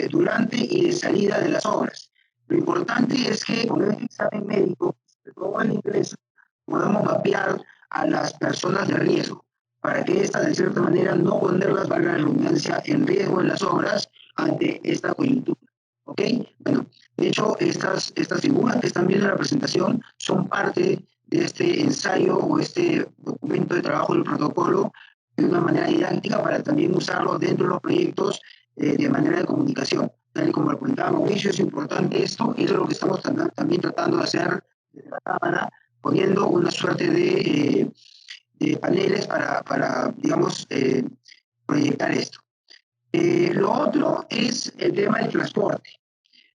durante y de salida de las obras. Lo importante es que con el examen médico, todo el ingreso, podamos mapear a las personas de riesgo, para que éstas, de cierta manera, no ponerlas, valga la redundancia, en riesgo en las obras ante esta coyuntura. ¿Ok? Bueno, de hecho, estas figuras que están viendo en la presentación son parte de este ensayo o este documento de trabajo del protocolo de una manera didáctica para también usarlo dentro de los proyectos de manera de comunicación. Tal y como lo comentaba Mauricio, es importante esto, y eso es lo que estamos también tratando de hacer desde la Cámara poniendo una suerte de paneles para digamos, proyectar esto. Lo otro es el tema del transporte.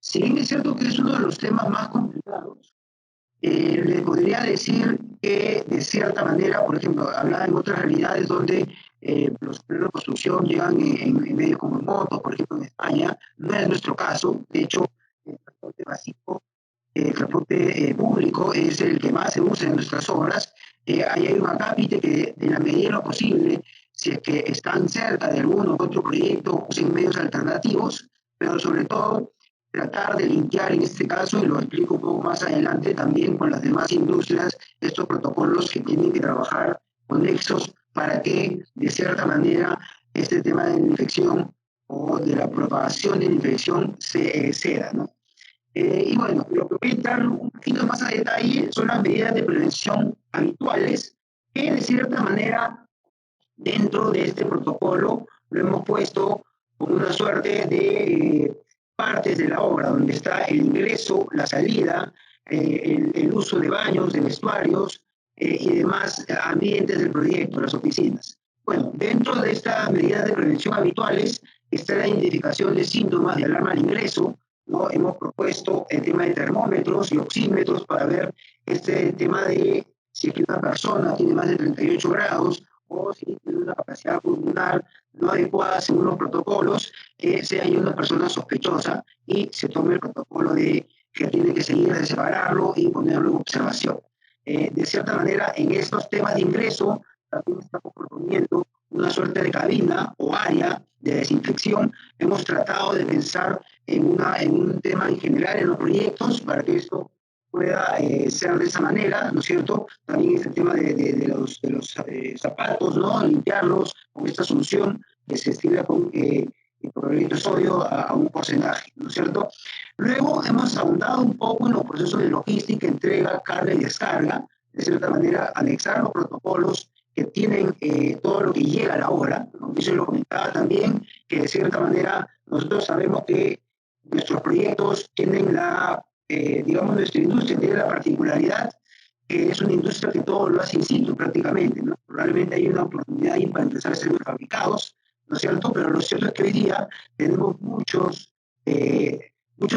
Si bien es cierto que es uno de los temas más complicados, le podría decir que de cierta manera, por ejemplo, hablaba en otras realidades donde los planos de construcción llegan en medios como motos, por ejemplo en España, no es nuestro caso. De hecho, el transporte básico, el transporte público es el que más se usa en nuestras obras. Ahí hay un acápite que, en la medida de lo posible, si es que están cerca de algún otro proyecto, usen medios alternativos, pero sobre todo tratar de limpiar en este caso, y lo explico un poco más adelante también con las demás industrias, estos protocolos que tienen que trabajar conexos para que de cierta manera este tema de la infección o de la propagación de la infección se ceda, ¿no? Y bueno, lo que voy a entrar un poquito más a detalle son las medidas de prevención habituales que de cierta manera dentro de este protocolo lo hemos puesto como una suerte de partes de la obra, donde está el ingreso, la salida, el uso de baños, de vestuarios y demás ambientes del proyecto, las oficinas. Bueno, dentro de estas medidas de prevención habituales está la identificación de síntomas de alarma al ingreso, ¿no? Hemos propuesto el tema de termómetros y oxímetros para ver este tema de si es que una persona tiene más de 38 grados o si tiene una capacidad pulmonar no adecuada según los protocolos, sea una persona sospechosa y se tome el protocolo de que tiene que seguir de separarlo y ponerlo en observación. De cierta manera, en estos temas de ingreso, también estamos proponiendo una suerte de cabina o área de desinfección. Hemos tratado de pensar en un tema en general en los proyectos para que esto pueda ser de esa manera, ¿no es cierto? También este tema de los zapatos, ¿no? Limpiarlos con esta solución que se estila con hipoclorito de sodio a un porcentaje, ¿no es cierto? Luego hemos ahondado un poco en los procesos de logística, entrega, carga y descarga, de cierta manera anexar los protocolos que tienen todo lo que llega a la obra, ¿no? Eso lo comentaba también, que de cierta manera nosotros sabemos que nuestros proyectos tienen digamos, nuestra industria tiene la particularidad que es una industria que todo lo hace in situ prácticamente, ¿no? Probablemente hay una oportunidad ahí para empezar a ser fabricados, ¿no es cierto? Pero lo cierto es que hoy día tenemos muchos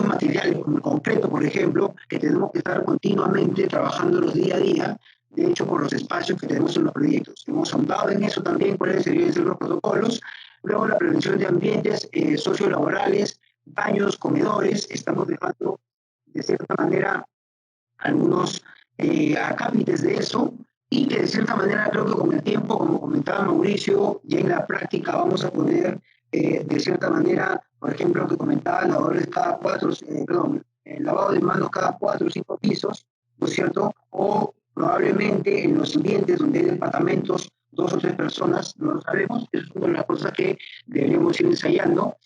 materiales, como el concreto, por ejemplo, que tenemos que estar continuamente trabajando día a día, de hecho, por los espacios que tenemos en los proyectos. Hemos ahondado en eso también, cuáles serían los protocolos. Luego, la prevención de ambientes sociolaborales, baños, comedores. Estamos dejando, de cierta manera, algunos acápites de eso, y que de cierta manera creo que con el tiempo, como comentaba Mauricio, ya en la práctica vamos a poner, de cierta manera, por ejemplo, que comentaba, lavadores cada lavado de manos cada 4 o 5 pisos, ¿no es cierto? O probablemente en los ambientes donde hay departamentos, 2 o 3 personas, no lo sabemos. Eso es una de las cosas que deberíamos ir ensayando.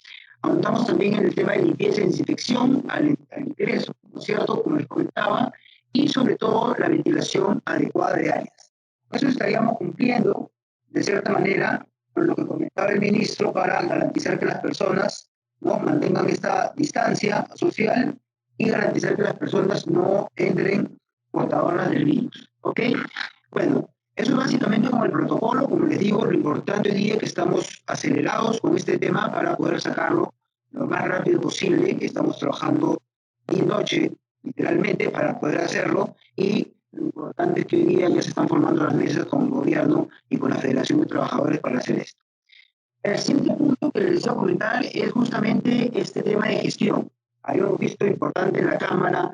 Ahondamos también en el tema de limpieza y desinfección al ingreso, ¿no es cierto? Como les comentaba, y sobre todo la ventilación adecuada de áreas. Eso estaríamos cumpliendo, de cierta manera, con lo que comentaba el ministro, para garantizar que las personas, ¿no?, mantengan esta distancia social y garantizar que las personas no entren portadoras del virus. ¿Ok? Bueno, eso es básicamente como el protocolo. Como les digo, lo importante hoy día es que estamos acelerados con este tema para poder sacarlo lo más rápido posible. Estamos trabajando día y noche, literalmente, para poder hacerlo, y lo importante es que hoy día ya se están formando las mesas con el gobierno y con la Federación de Trabajadores para hacer esto. El siguiente punto que les deseo comentar es justamente este tema de gestión. Habíamos visto importante en la Cámara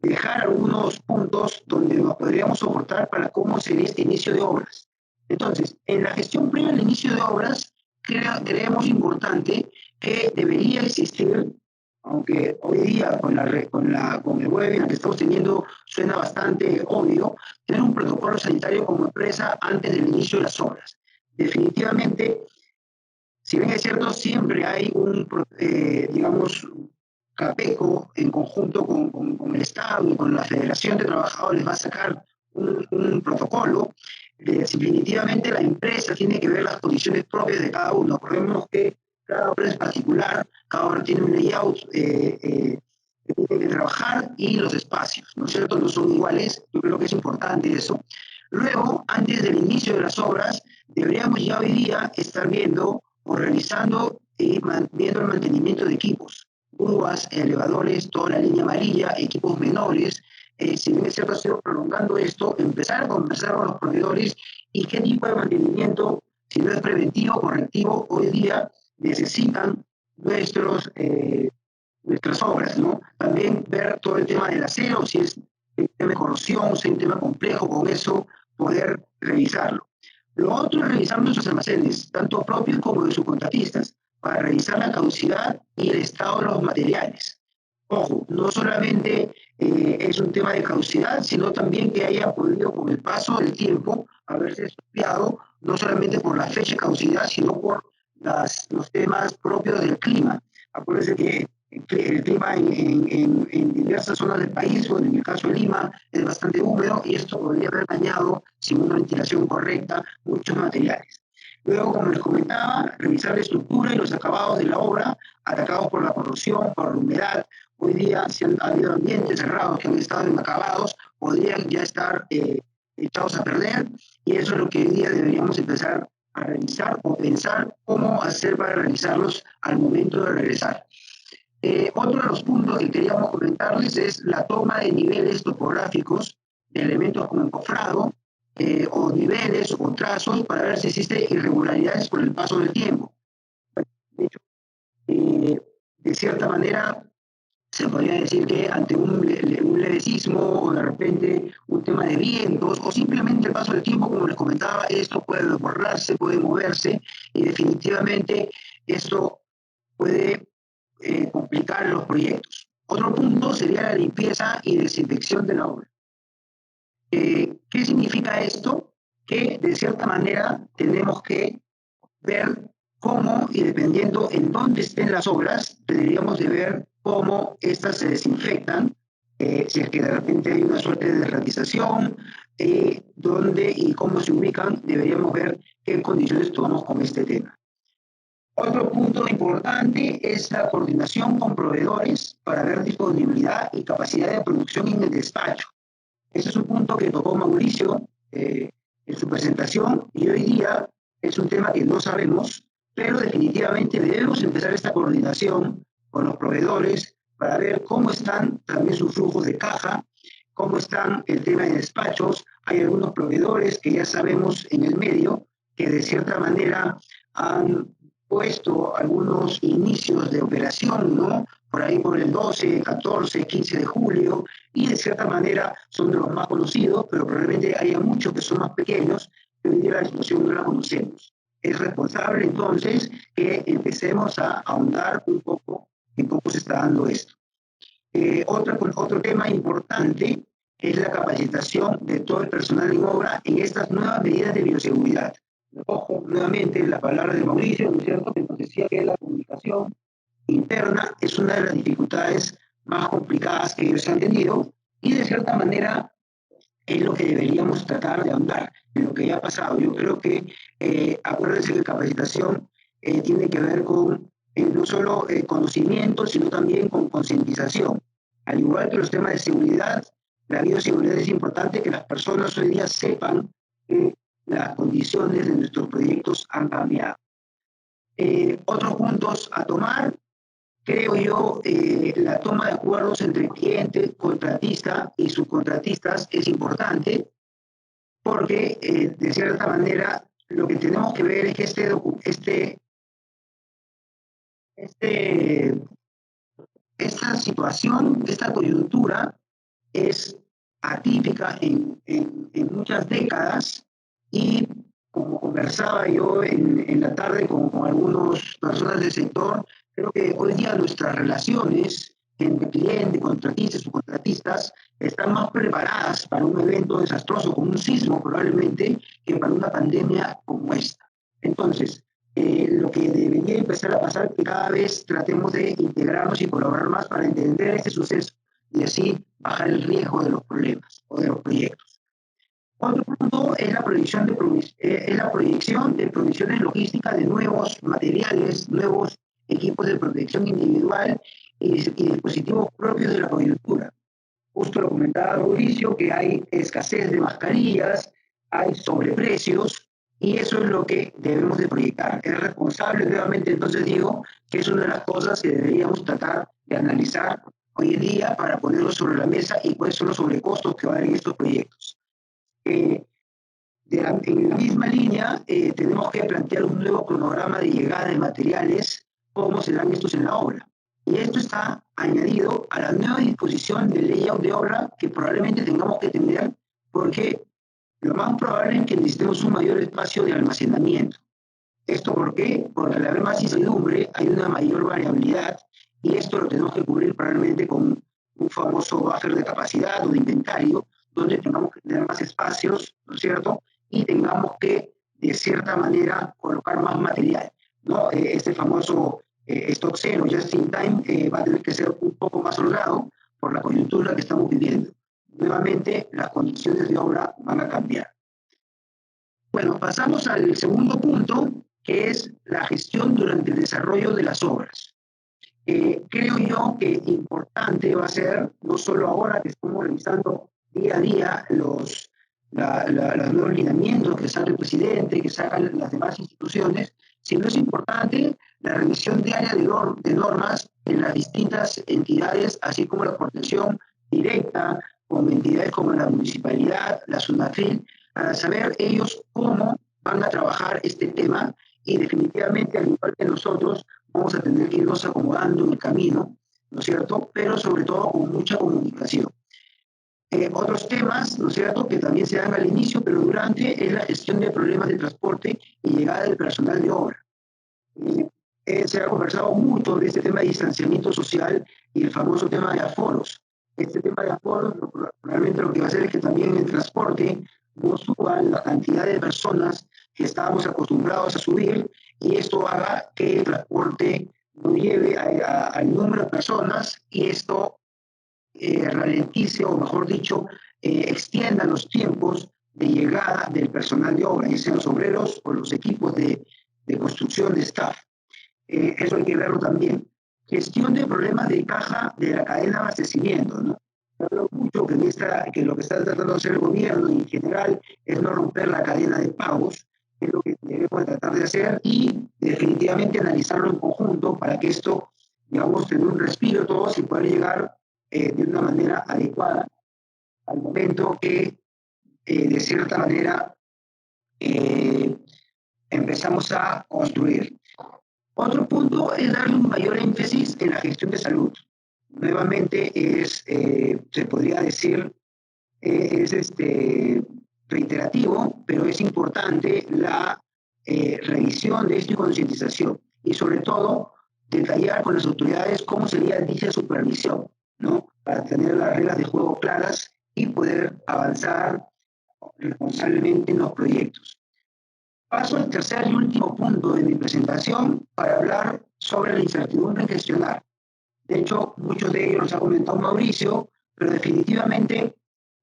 dejar algunos puntos donde nos podríamos soportar para cómo sería este inicio de obras. Entonces, en la gestión previa al inicio de obras, creemos importante que debería existir, aunque hoy día con el webinar que estamos teniendo suena bastante obvio, tener un protocolo sanitario como empresa antes del inicio de las obras. Definitivamente, si bien es cierto, siempre hay digamos, CAPECO en conjunto con el Estado y con la Federación de Trabajadores va a sacar un protocolo. Definitivamente la empresa tiene que ver las condiciones propias de cada uno. Recordemos que cada obra es particular, cada obra tiene un layout de trabajar y los espacios, ¿no es cierto? No son iguales, yo creo que es importante eso. Luego, antes del inicio de las obras, deberíamos ya hoy día estar viendo o revisando y viendo el mantenimiento de equipos, grúas, elevadores, toda la línea amarilla, equipos menores. Si bien es cierto, se ha ido prolongando esto, empezar a conversar con los proveedores y qué tipo de mantenimiento, si no es preventivo o correctivo, hoy día necesitan nuestras obras, ¿no? También ver todo el tema del acero, si es un tema de corrosión, si es un tema complejo, con eso poder revisarlo. Lo otro es revisar nuestros almacenes, tanto propios como de subcontratistas, para revisar la caducidad y el estado de los materiales. Ojo, no solamente es un tema de caducidad, sino también que haya podido, con el paso del tiempo, haberse estudiado, no solamente por la fecha de caducidad, sino por los temas propios del clima. Acuérdense que el clima en diversas zonas del país, bueno, en el caso de Lima, es bastante húmedo y esto podría haber dañado, sin una ventilación correcta, muchos materiales. Luego, como les comentaba, revisar la estructura y los acabados de la obra, atacados por la corrosión, por la humedad. Hoy día, si han habido ambientes cerrados que han estado inacabados, podrían ya estar echados a perder, y eso es lo que hoy día deberíamos empezar a revisar o pensar cómo hacer para realizarlos al momento de regresar. Otro de los puntos que queríamos comentarles es la toma de niveles topográficos de elementos como encofrado o niveles o trazos para ver si existen irregularidades por el paso del tiempo. De hecho, de cierta manera, se podría decir que ante un leve sismo o de repente un tema de vientos o simplemente el paso del tiempo, como les comentaba, esto puede borrarse, puede moverse y definitivamente esto puede complicar los proyectos. Otro punto sería la limpieza y desinfección de la obra. ¿Qué significa esto? Que de cierta manera tenemos que ver cómo, y dependiendo en dónde estén las obras, deberíamos de ver cómo estas se desinfectan, si es que de repente hay una suerte de radización, dónde y cómo se ubican, deberíamos ver qué condiciones tomamos con este tema. Otro punto importante es la coordinación con proveedores para ver disponibilidad y capacidad de producción en el despacho. Ese es un punto que tocó Mauricio en su presentación y hoy día es un tema que no sabemos, pero definitivamente debemos empezar esta coordinación con los proveedores para ver cómo están también sus flujos de caja, cómo están el tema de despachos. Hay algunos proveedores que ya sabemos en el medio que de cierta manera han puesto algunos inicios de operación, ¿no? Por ahí por el 12, 14, 15 de julio, y de cierta manera son de los más conocidos, pero probablemente haya muchos que son más pequeños, que hoy día la situación no la conocemos. Es responsable entonces que empecemos a ahondar un poco en cómo se está dando esto. Otro tema importante es la capacitación de todo el personal en obra en estas nuevas medidas de bioseguridad. Ojo, nuevamente, la palabra de Mauricio, ¿no es cierto?, que nos decía que la comunicación interna es una de las dificultades más complicadas que ellos han tenido y de cierta manera es lo que deberíamos tratar de ahondar en lo que ya ha pasado. Yo creo que, acuérdense que capacitación tiene que ver con no solo conocimiento, sino también con concientización. Al igual que los temas de seguridad, la bioseguridad es importante que las personas hoy día sepan que las condiciones de nuestros proyectos han cambiado. Otros puntos a tomar, creo yo, la toma de acuerdos entre cliente, contratista y subcontratistas es importante porque, de cierta manera, lo que tenemos que ver es que esta situación, esta coyuntura es atípica en muchas décadas y como conversaba yo en la tarde con algunas personas del sector, creo que hoy día nuestras relaciones entre clientes, contratistas, subcontratistas están más preparadas para un evento desastroso como un sismo probablemente que para una pandemia como esta. Entonces, lo que debería empezar a pasar es que cada vez tratemos de integrarnos y colaborar más para entender este suceso y así bajar el riesgo de los problemas o de los proyectos. Otro punto es la proyección de provisiones logísticas de nuevos materiales, nuevos equipos de protección individual y dispositivos propios de la coyuntura. Justo lo comentaba Mauricio, que hay escasez de mascarillas, hay sobreprecios, y eso es lo que debemos de proyectar. Es responsable, nuevamente, entonces digo, que es una de las cosas que deberíamos tratar de analizar hoy en día para ponerlo sobre la mesa y cuáles son los sobrecostos que van a haber en estos proyectos. En la misma línea, tenemos que plantear un nuevo cronograma de llegada de materiales, cómo serán estos en la obra. Y esto está añadido a la nueva disposición del layout de obra que probablemente tengamos que tener, porque lo más probable es que necesitemos un mayor espacio de almacenamiento. ¿Esto por qué? Porque al haber más incertidumbre hay una mayor variabilidad y esto lo tenemos que cubrir probablemente con un famoso buffer de capacidad o de inventario, donde tengamos que tener más espacios, ¿no es cierto? Y tengamos que, de cierta manera, colocar más material, ¿no? Este famoso stock cero, just in time, va a tener que ser un poco más holgado por la coyuntura que estamos viviendo. Nuevamente, las condiciones de obra van a cambiar. Bueno, pasamos al segundo punto, que es la gestión durante el desarrollo de las obras. Creo yo que importante va a ser, no solo ahora que estamos revisando día a día los nuevos lineamientos que saca el presidente, que sacan las demás instituciones, sino es importante la revisión diaria de normas en las distintas entidades, así como la coordinación directa con entidades como la municipalidad, la SUNAFIL, para saber ellos cómo van a trabajar este tema y definitivamente, al igual que nosotros, vamos a tener que irnos acomodando en el camino, ¿no es cierto? Pero sobre todo con mucha comunicación. Otros temas, ¿no es cierto?, que también se dan al inicio, pero durante, es la gestión de problemas de transporte y llegada del personal de obra. Se ha conversado mucho de este tema de distanciamiento social y el famoso tema de aforos. Este tema de aforos realmente lo que va a hacer es que también en el transporte no suban la cantidad de personas que estábamos acostumbrados a subir y esto haga que el transporte no lleve al número de personas y esto ralentice o mejor dicho extienda los tiempos de llegada del personal de obra, ya sean los obreros o los equipos de construcción de staff. Eso hay que verlo también. Gestión de problemas de caja de la cadena de abastecimiento, ¿no? Hablo mucho que lo que está tratando de hacer el gobierno en general es no romper la cadena de pagos, que es lo que debemos tratar de hacer y definitivamente analizarlo en conjunto para que esto, digamos, tenga un respiro todos y poder llegar de una manera adecuada al momento que, de cierta manera, empezamos a construir. Otro punto es darle un mayor énfasis en la gestión de salud. Nuevamente se podría decir, reiterativo, pero es importante la revisión de esto y concientización. Y sobre todo, detallar con las autoridades cómo sería dicha supervisión, ¿no? Para tener las reglas de juego claras y poder avanzar responsablemente en los proyectos. Paso al tercer y último punto de mi presentación para hablar sobre la incertidumbre en gestionar. De hecho, muchos de ellos los ha comentado Mauricio, pero definitivamente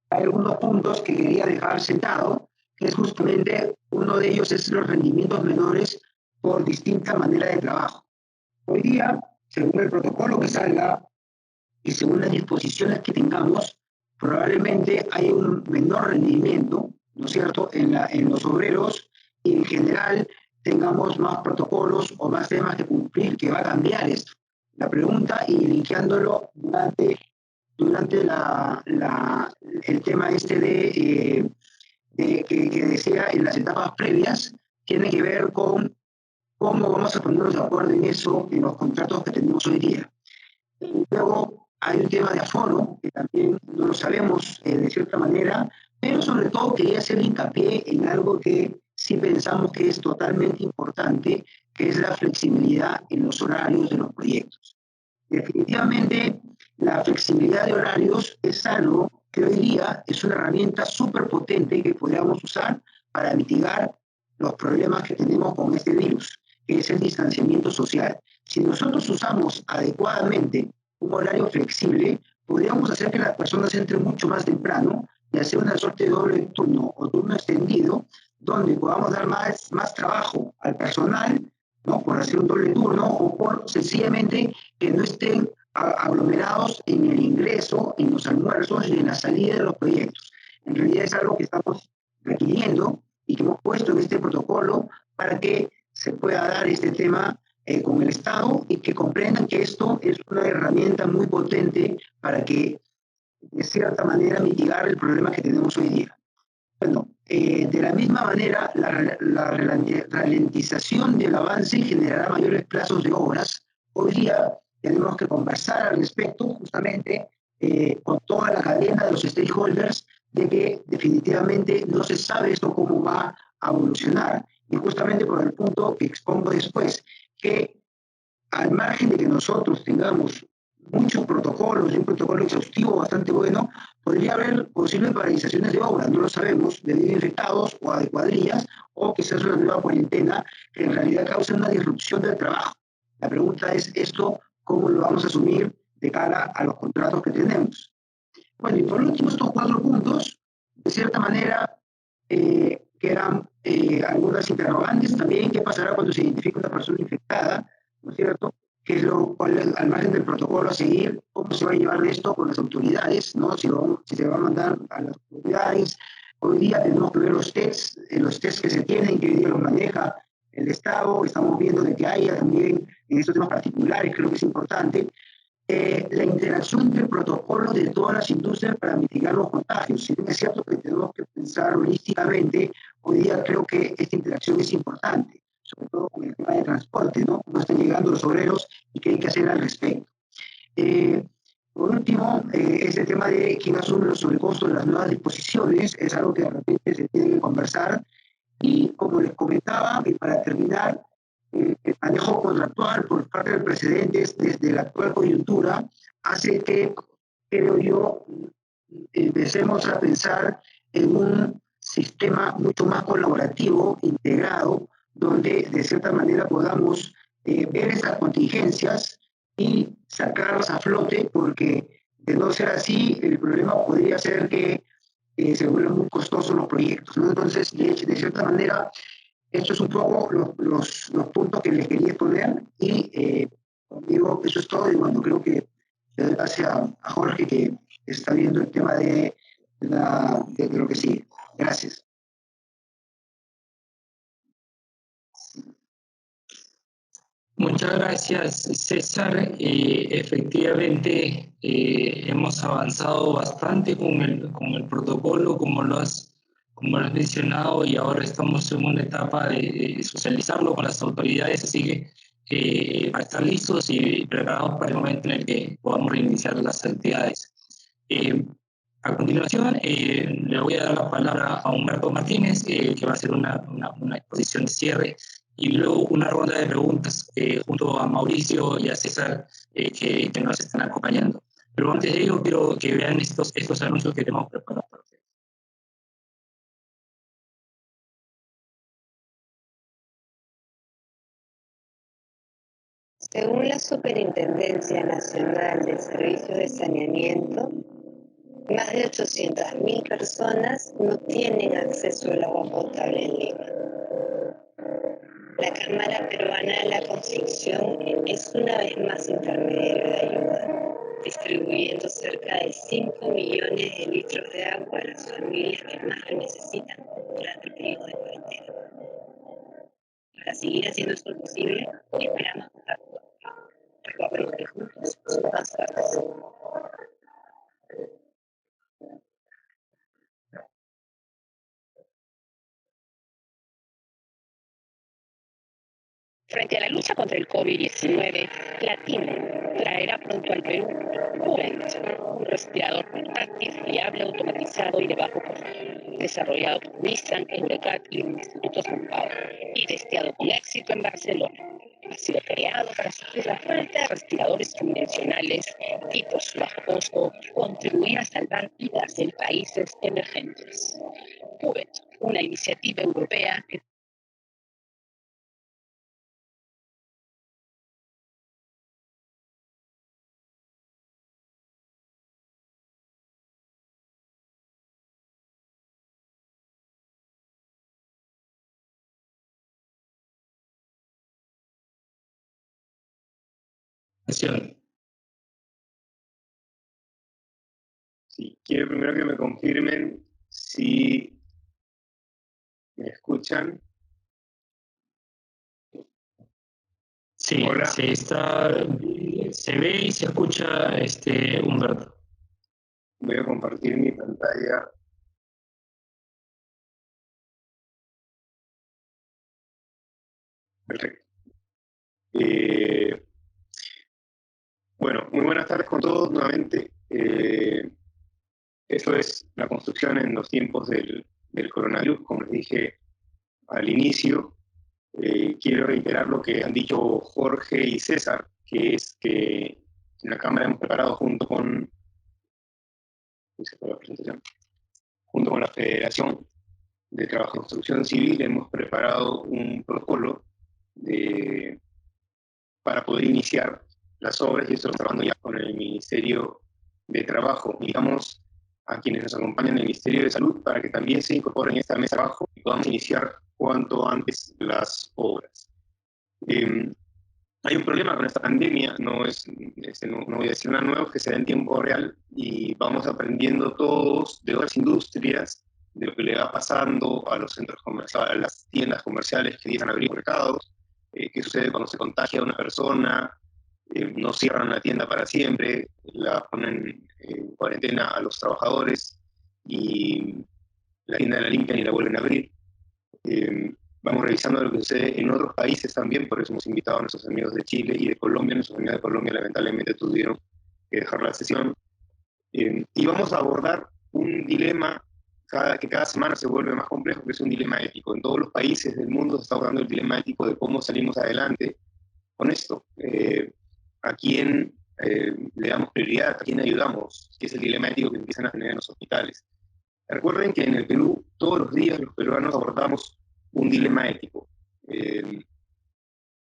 hay algunos puntos que quería dejar sentado, que es justamente uno de ellos es los rendimientos menores por distinta manera de trabajo. Hoy día, según el protocolo que salga y según las disposiciones que tengamos, probablemente hay un menor rendimiento, ¿no es cierto?, en los obreros y en general tengamos más protocolos o más temas que cumplir, que va a cambiar esto. La pregunta, y linkeándolo durante el tema que decía en las etapas previas, tiene que ver con cómo vamos a ponernos de acuerdo en eso en los contratos que tenemos hoy día. Y luego hay un tema de aforo, que también no lo sabemos de cierta manera, pero sobre todo quería hacer hincapié en algo que sí pensamos que es totalmente importante, que es la flexibilidad en los horarios de los proyectos. Definitivamente, la flexibilidad de horarios es algo que hoy día es una herramienta súper potente que podríamos usar para mitigar los problemas que tenemos con este virus, que es el distanciamiento social. Si nosotros usamos adecuadamente un horario flexible, podríamos hacer que las personas entren mucho más temprano y hacer una suerte de doble turno o turno extendido, donde podamos dar más trabajo al personal, ¿no?, por hacer un doble turno o por sencillamente que no estén aglomerados en el ingreso, en los almuerzos y en la salida de los proyectos. En realidad es algo que estamos requiriendo y que hemos puesto en este protocolo para que se pueda dar este tema con el Estado y que comprendan que esto es una herramienta muy potente para que, de cierta manera, mitigar el problema que tenemos hoy día. Bueno, de la misma manera, la ralentización del avance generará mayores plazos de obras. Hoy día tenemos que conversar al respecto, justamente, con toda la cadena de los stakeholders, de que definitivamente no se sabe esto cómo va a evolucionar. Y justamente por el punto que expongo después, que al margen de que nosotros tengamos muchos protocolos y un protocolo exhaustivo bastante bueno, podría haber posibles paralizaciones de obras, no lo sabemos, debido a infectados o a cuadrillas, o quizás una nueva cuarentena que en realidad causa una disrupción del trabajo. La pregunta es esto, ¿cómo lo vamos a asumir de cara a los contratos que tenemos? Bueno, y por último, estos 4 puntos, de cierta manera, quedan algunas interrogantes también. ¿Qué pasará cuando se identifique una persona infectada? ¿No es cierto? ¿Qué es cuál es, al margen del protocolo a seguir? ¿Cómo se va a llevar esto con las autoridades? ¿No? Si se va a mandar a las autoridades. Hoy día tenemos que ver los tests que se tienen, que hoy día los maneja el Estado. Estamos viendo de que haya también en estos temas particulares, creo que es importante, la interacción entre protocolos de todas las industrias para mitigar los contagios. Si bien es cierto que tenemos que pensar holísticamente, hoy día creo que esta interacción es importante, sobre todo con el tema de transporte, ¿no? No están llegando los obreros y qué hay que hacer al respecto. Eh, por último, este tema de quién asume los sobrecostos de las nuevas disposiciones es algo que de repente se tiene que conversar. Y como les comentaba, y para terminar, el manejo contractual por parte del presidente desde la actual coyuntura hace que, creo yo, empecemos a pensar en un sistema mucho más colaborativo, integrado, donde de cierta manera podamos ver esas contingencias y sacarlas a flote, porque de no ser así, el problema podría ser que se vuelvan muy costosos los proyectos, ¿no? Entonces, de cierta manera, estos es un poco los puntos que les quería poner y conmigo eso es todo y bueno, creo que le doy pase a Jorge que está viendo el tema de lo que sigue. Gracias. Muchas gracias, César. Efectivamente, hemos avanzado bastante con el protocolo, como lo has mencionado, y ahora estamos en una etapa de socializarlo con las autoridades, así que para estar listos y preparados para el momento en el que podamos reiniciar las actividades. A continuación, le voy a dar la palabra a Humberto Martínez, que va a hacer una exposición de cierre y luego una ronda de preguntas junto a Mauricio y a César que nos están acompañando. Pero antes de ello, quiero que vean estos anuncios que tenemos preparados para ustedes. Según la Superintendencia Nacional de Servicios de Saneamiento, más de 800.000 personas no tienen acceso al agua potable en Lima. La Cámara Peruana de la Construcción es una vez más intermediario de ayuda, distribuyendo cerca de 5 millones de litros de agua a las familias que más lo necesitan durante el periodo de cuarentena. Para seguir haciendo esto posible, esperamos contar con tu apoyo. Recordemos que juntos somos más fuertes. Frente a la lucha contra el COVID-19, Platinum traerá pronto al Perú Cubent, un respirador portátil, fiable, automatizado y de bajo costo, desarrollado por Nissan, Eurecat y el Instituto San Pablo, y testeado con éxito en Barcelona. Ha sido creado para suplir la falta de respiradores convencionales, tipos bajo costo, y contribuir a salvar vidas en países emergentes. Cubent, una iniciativa europea que Sí, quiero primero que me confirmen si me escuchan. Sí, Hola. se ve y se escucha, Humberto. Voy a compartir mi pantalla. Perfecto. Bueno, muy buenas tardes con todos nuevamente. Esto es la construcción en los tiempos del coronavirus, como les dije al inicio. Quiero reiterar lo que han dicho Jorge y César, que es que en la Cámara hemos preparado junto con la Federación de Trabajo y Construcción Civil, hemos preparado un protocolo para poder iniciar las obras, y esto lo estamos trabajando ya con el Ministerio de Trabajo. Digamos a quienes nos acompañan del Ministerio de Salud para que también se incorporen a esta mesa de trabajo y podamos iniciar cuanto antes las obras. Hay un problema con esta pandemia, no voy a decir nada nuevo, que se da en tiempo real y vamos aprendiendo todos de otras industrias, de lo que le va pasando a los centros comerciales, a las tiendas comerciales que empiezan a abrir mercados, qué sucede cuando se contagia una persona, no cierran la tienda para siempre, la ponen en cuarentena a los trabajadores y la tienda la limpian y la vuelven a abrir. Vamos revisando lo que sucede en otros países también, por eso hemos invitado a nuestros amigos de Chile y de Colombia. Nuestros amigos de Colombia lamentablemente tuvieron que dejar la sesión. Y vamos a abordar un dilema que cada semana se vuelve más complejo, que es un dilema ético. En todos los países del mundo se está abordando el dilema ético de cómo salimos adelante con esto. ¿A quién le damos prioridad? ¿A quién ayudamos? Que es el dilema ético que empiezan a tener en los hospitales. Recuerden que en el Perú, todos los días los peruanos abordamos un dilema ético.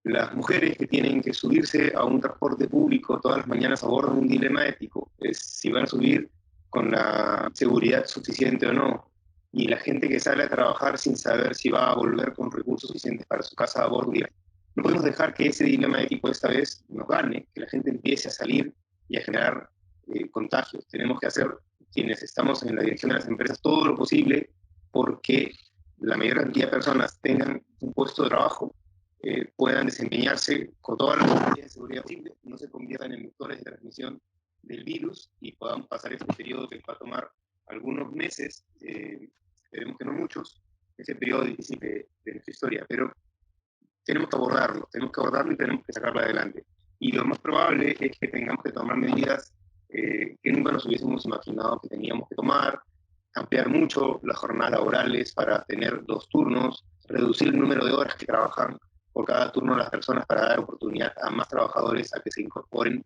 Las mujeres que tienen que subirse a un transporte público todas las mañanas abordan un dilema ético. Es si van a subir con la seguridad suficiente o no. Y la gente que sale a trabajar sin saber si va a volver con recursos suficientes para su casa aborda un dilema. No podemos dejar que ese dilema ético esta vez nos gane, que la gente empiece a salir y a generar contagios. Tenemos que hacer, quienes estamos en la dirección de las empresas, todo lo posible porque la mayor cantidad de personas tengan un puesto de trabajo, puedan desempeñarse con todas las medidas de seguridad posibles, no se conviertan en vectores de transmisión del virus y podamos pasar este periodo que va a tomar algunos meses, esperemos que no muchos, ese periodo difícil de nuestra historia, pero tenemos que abordarlo y tenemos que sacarlo adelante. Y lo más probable es que tengamos que tomar medidas que nunca nos hubiésemos imaginado que teníamos que tomar, ampliar mucho las jornadas laborales para tener 2 turnos, reducir el número de horas que trabajan por cada turno las personas para dar oportunidad a más trabajadores a que se incorporen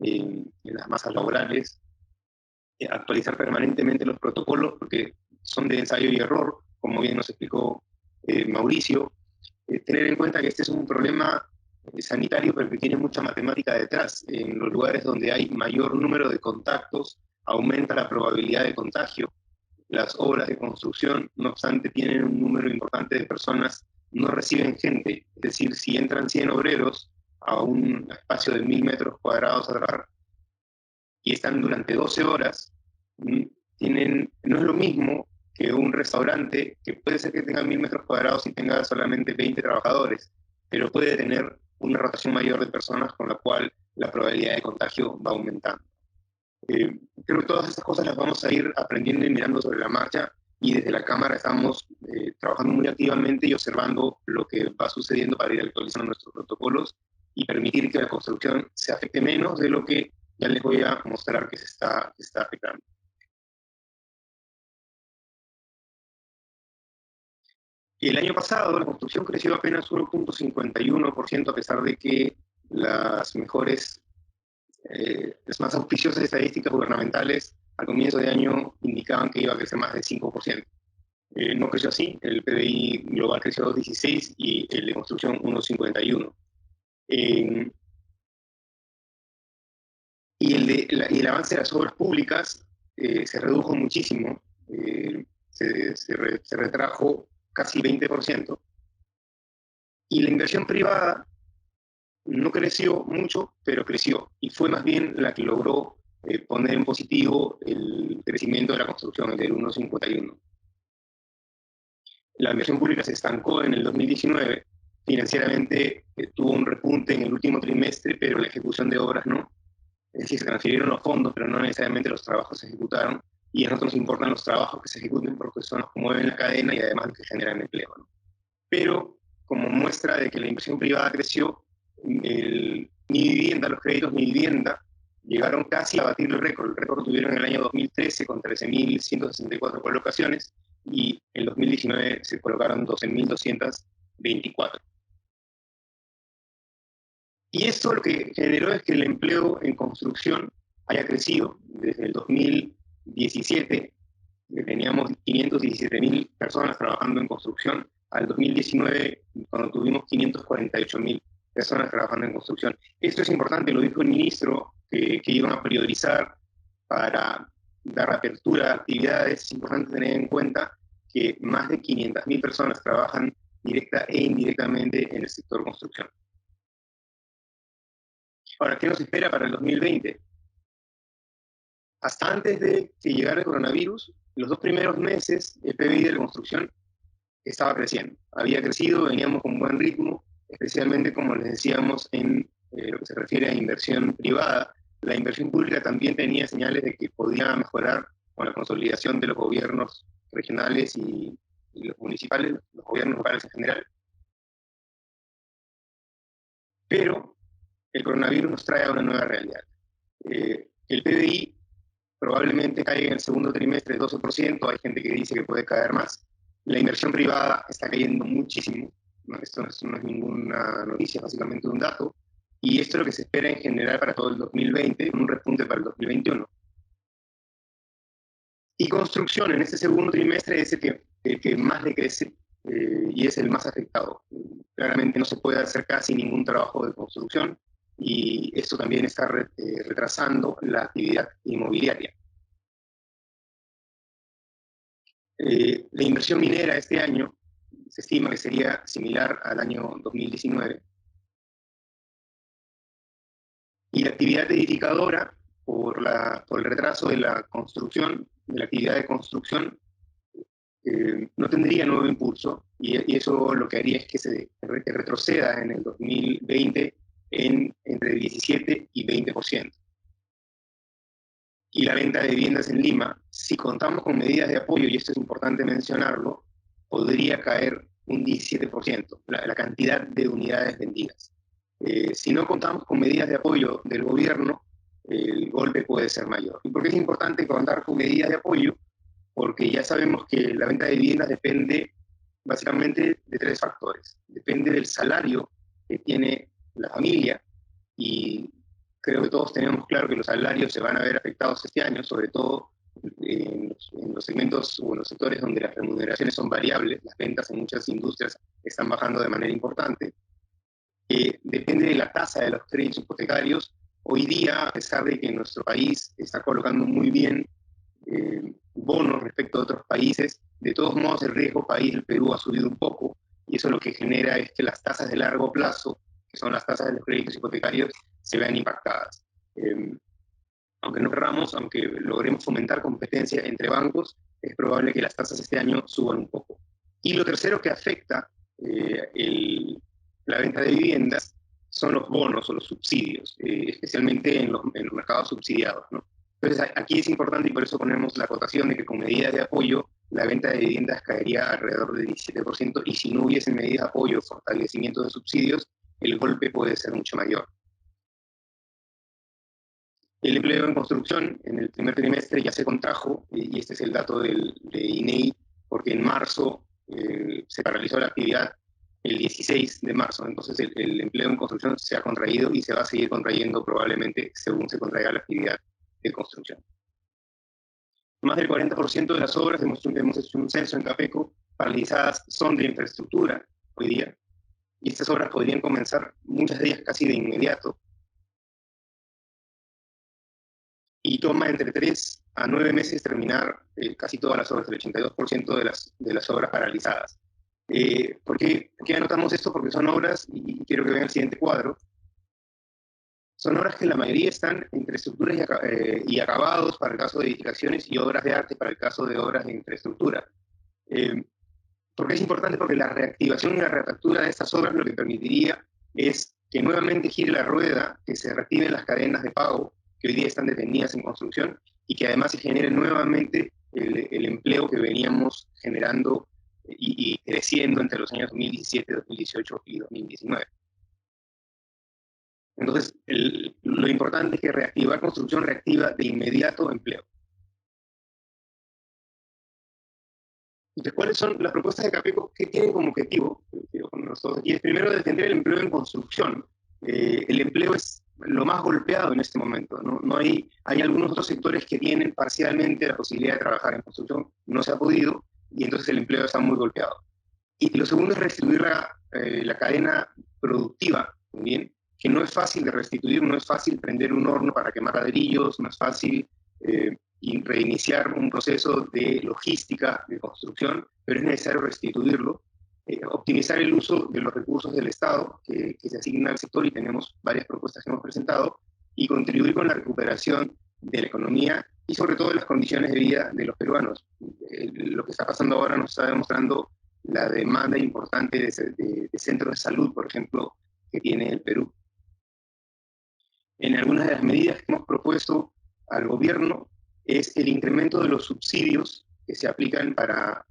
en las masas laborales, actualizar permanentemente los protocolos porque son de ensayo y error, como bien nos explicó Mauricio, tener en cuenta que este es un problema sanitario, pero que tiene mucha matemática detrás. En los lugares donde hay mayor número de contactos, aumenta la probabilidad de contagio. Las obras de construcción, no obstante, tienen un número importante de personas, no reciben gente. Es decir, si entran 100 obreros a un espacio de 1000 metros cuadrados a trabajar y están durante 12 horas, no es lo mismo que un restaurante que puede ser que tenga 1000 metros cuadrados y tenga solamente 20 trabajadores, pero puede tener una rotación mayor de personas con la cual la probabilidad de contagio va aumentando. Creo que todas estas cosas las vamos a ir aprendiendo y mirando sobre la marcha, y desde la Cámara estamos trabajando muy activamente y observando lo que va sucediendo para ir actualizando nuestros protocolos y permitir que la construcción se afecte menos de lo que ya les voy a mostrar que se está afectando. Y el año pasado la construcción creció apenas 1.51%, a pesar de que las más auspiciosas estadísticas gubernamentales al comienzo de año indicaban que iba a crecer más de 5%. No creció así, el PBI global creció 2.16 y el de construcción 1.51. Y el avance de las obras públicas se redujo muchísimo, se retrajo casi 20%. Y la inversión privada no creció mucho, pero creció, y fue más bien la que logró poner en positivo el crecimiento de la construcción, el del 1,51. La inversión pública se estancó en el 2019, financieramente tuvo un repunte en el último trimestre, pero la ejecución de obras no. Es decir, se transfirieron los fondos, pero no necesariamente los trabajos se ejecutaron, y a nosotros nos importan los trabajos que se ejecuten porque son los que mueven la cadena y además los que generan empleo, ¿no? Pero como muestra de que la inversión privada creció, Mi Vivienda, los créditos Mi Vivienda, llegaron casi a batir el récord. El récord lo tuvieron en el año 2013 con 13.164 colocaciones y en 2019 se colocaron 12.224. Y esto lo que generó es que el empleo en construcción haya crecido desde el 2017, que teníamos 517.000 personas trabajando en construcción, al 2019, cuando tuvimos 548.000 personas trabajando en construcción. Esto es importante, lo dijo el ministro, que iban a priorizar para dar apertura a actividades. Es importante tener en cuenta que más de 500.000 personas trabajan directa e indirectamente en el sector construcción. Ahora, ¿qué nos espera para el 2020? Hasta antes de que llegara el coronavirus, los 2 primeros meses el PBI de la construcción estaba creciendo. Había crecido, veníamos con buen ritmo, especialmente, como les decíamos, en lo que se refiere a inversión privada. La inversión pública también tenía señales de que podía mejorar con la consolidación de los gobiernos regionales y los municipales, los gobiernos locales en general. Pero el coronavirus nos trae a una nueva realidad. El PBI probablemente caiga en el segundo trimestre 12%, hay gente que dice que puede caer más. La inversión privada está cayendo muchísimo, ¿no? Esto no es ninguna noticia, básicamente un dato, y esto es lo que se espera en general para todo el 2020, un repunte para el 2021. Y construcción en este segundo trimestre es el que más decrece y es el más afectado. Claramente no se puede hacer casi ningún trabajo de construcción, y esto también está retrasando la actividad inmobiliaria. La inversión minera este año se estima que sería similar al año 2019. Y la actividad edificadora, por el retraso de la construcción, de la actividad de construcción, no tendría nuevo impulso, y eso lo que haría es que retroceda en el 2020 entre 17 y 20%. Y la venta de viviendas en Lima, si contamos con medidas de apoyo, y esto es importante mencionarlo, podría caer un 17%, la cantidad de unidades vendidas. Si no contamos con medidas de apoyo del gobierno, el golpe puede ser mayor. ¿Y por qué es importante contar con medidas de apoyo? Porque ya sabemos que la venta de viviendas depende básicamente de 3 factores. Depende del salario que tiene la familia, y creo que todos tenemos claro que los salarios se van a ver afectados este año, sobre todo en los segmentos o en los sectores donde las remuneraciones son variables. Las ventas en muchas industrias están bajando de manera importante. Depende de la tasa de los créditos hipotecarios. Hoy día, a pesar de que nuestro país está colocando muy bien bonos respecto a otros países, de todos modos el riesgo país del Perú ha subido un poco, y eso lo que genera es que las tasas de largo plazo, que son las tasas de los créditos hipotecarios, se vean impactadas. Aunque no querramos, aunque logremos fomentar competencia entre bancos, es probable que las tasas este año suban un poco. Y lo tercero que afecta la venta de viviendas son los bonos o los subsidios, especialmente en los mercados subsidiados, ¿no? Entonces aquí es importante, y por eso ponemos la acotación de que con medidas de apoyo la venta de viviendas caería alrededor del 17%, y si no hubiese medidas de apoyo, fortalecimiento de subsidios, el golpe puede ser mucho mayor. El empleo en construcción en el primer trimestre ya se contrajo, y este es el dato de INEI, porque en marzo se paralizó la actividad el 16 de marzo, entonces el empleo en construcción se ha contraído y se va a seguir contrayendo probablemente según se contraiga la actividad de construcción. Más del 40% de las obras, hemos hecho un censo en Capeco, paralizadas son de infraestructura hoy día, y estas obras podrían comenzar, muchas de ellas casi de inmediato, y toma entre 3 a 9 meses terminar casi todas las obras, el 82% de las obras paralizadas. ¿Por qué anotamos esto? Porque son obras, y quiero que vean el siguiente cuadro, son obras que la mayoría están entre estructuras y acabados para el caso de edificaciones y obras de arte para el caso de obras de infraestructura. ¿Por qué es importante? Porque la reactivación y la reapertura de estas obras lo que permitiría es que nuevamente gire la rueda, que se reactiven las cadenas de pago que hoy día están detenidas en construcción y que además se genere nuevamente el empleo que veníamos generando y creciendo entre los años 2017, 2018 y 2019. Entonces, lo importante es que reactivar construcción reactiva de inmediato empleo. Entonces, ¿cuáles son las propuestas de CAPECO que tienen como objetivo? Nosotros aquí es primero defender el empleo en construcción. El empleo es lo más golpeado en este momento, ¿no? Hay algunos otros sectores que tienen parcialmente la posibilidad de trabajar en construcción, no se ha podido, y entonces el empleo está muy golpeado. Y lo segundo es restituir la cadena productiva, también, que no es fácil de restituir, no es fácil prender un horno para quemar ladrillos, no es fácil y reiniciar un proceso de logística, de construcción, pero es necesario restituirlo, optimizar el uso de los recursos del Estado que se asigna al sector, y tenemos varias propuestas que hemos presentado, y contribuir con la recuperación de la economía y sobre todo de las condiciones de vida de los peruanos. Lo que está pasando ahora nos está demostrando la demanda importante de centros de salud, por ejemplo, que tiene el Perú. En algunas de las medidas que hemos propuesto al gobierno es el incremento de los subsidios que se aplican para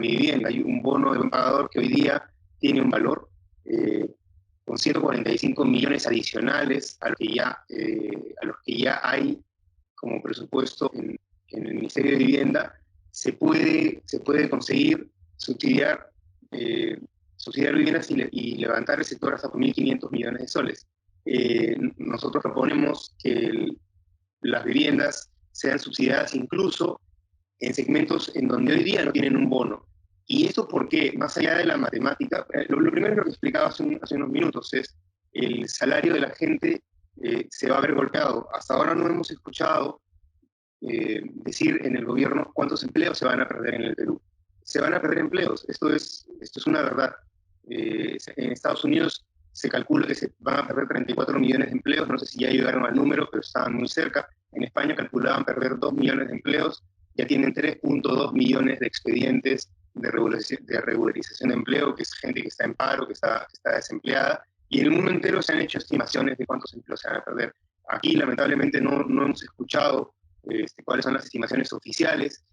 mi vivienda. Hay un bono de buen pagador que hoy día tiene un valor con 145 millones adicionales a los que ya hay como presupuesto en el Ministerio de Vivienda. Se puede conseguir subsidiar viviendas y levantar el sector hasta 1.500 millones de soles. Nosotros proponemos que las viviendas sean subsidiadas incluso en segmentos en donde hoy día no tienen un bono. Y esto porque, más allá de la matemática, lo primero que explicaba hace unos minutos es el salario de la gente se va a ver golpeado. Hasta ahora no hemos escuchado decir en el gobierno cuántos empleos se van a perder en el Perú. Se van a perder empleos, esto es una verdad. En Estados Unidos se calcula que se van a perder 34 millones de empleos, no sé si ya llegaron al número, pero estaban muy cerca. En España calculaban perder 2 millones de empleos, ya tienen 3.2 millones de expedientes de regularización de empleo, que es gente que está en paro, que está desempleada, y en el mundo entero se han hecho estimaciones de cuántos empleos se van a perder. Aquí, lamentablemente, no hemos escuchado cuáles son las estimaciones oficiales.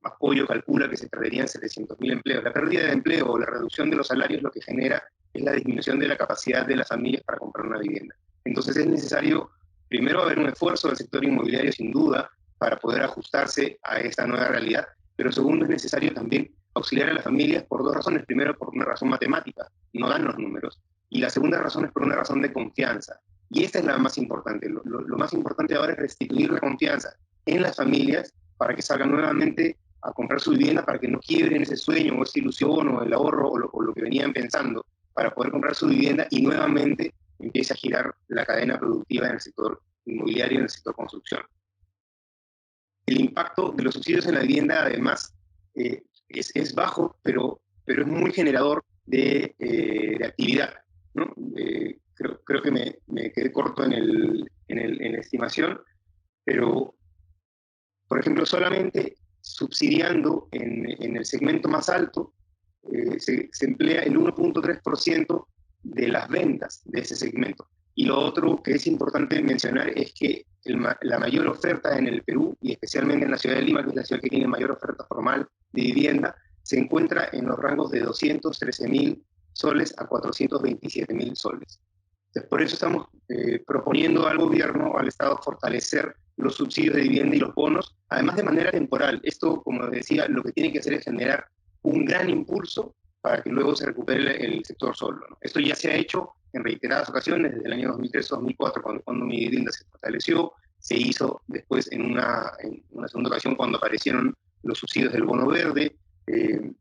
Apoyo calcula que se perderían 700.000 empleos. La pérdida de empleo o la reducción de los salarios lo que genera es la disminución de la capacidad de las familias para comprar una vivienda. Entonces es necesario, primero, haber un esfuerzo del sector inmobiliario, sin duda, para poder ajustarse a esta nueva realidad, pero segundo, es necesario también auxiliar a las familias por dos razones. Primero, por una razón matemática, no dan los números, y la segunda razón es por una razón de confianza. Y esta es la más importante. Lo más importante ahora es restituir la confianza en las familias para que salgan nuevamente a comprar su vivienda, para que no quiebren ese sueño o esa ilusión o el ahorro o lo que venían pensando para poder comprar su vivienda, y nuevamente empiece a girar la cadena productiva en el sector inmobiliario y en el sector construcción. El impacto de los subsidios en la vivienda, además, es bajo, pero es muy generador de actividad, ¿no? Creo que me quedé corto en la estimación, pero, por ejemplo, solamente subsidiando en el segmento más alto, se emplea el 1.3% de las ventas de ese segmento. Y lo otro que es importante mencionar es que la mayor oferta en el Perú, y especialmente en la ciudad de Lima, que es la ciudad que tiene mayor oferta formal de vivienda, se encuentra en los rangos de 213.000 soles a 427.000 soles. Entonces, por eso estamos proponiendo al gobierno, al Estado, fortalecer los subsidios de vivienda y los bonos, además de manera temporal. Esto, como decía, lo que tiene que hacer es generar un gran impulso para que luego se recupere el sector solo, ¿no? Esto ya se ha hecho en reiteradas ocasiones, desde el año 2003-2004, cuando Mi Vivienda se fortaleció. Se hizo después en una segunda ocasión cuando aparecieron los subsidios del bono verde. En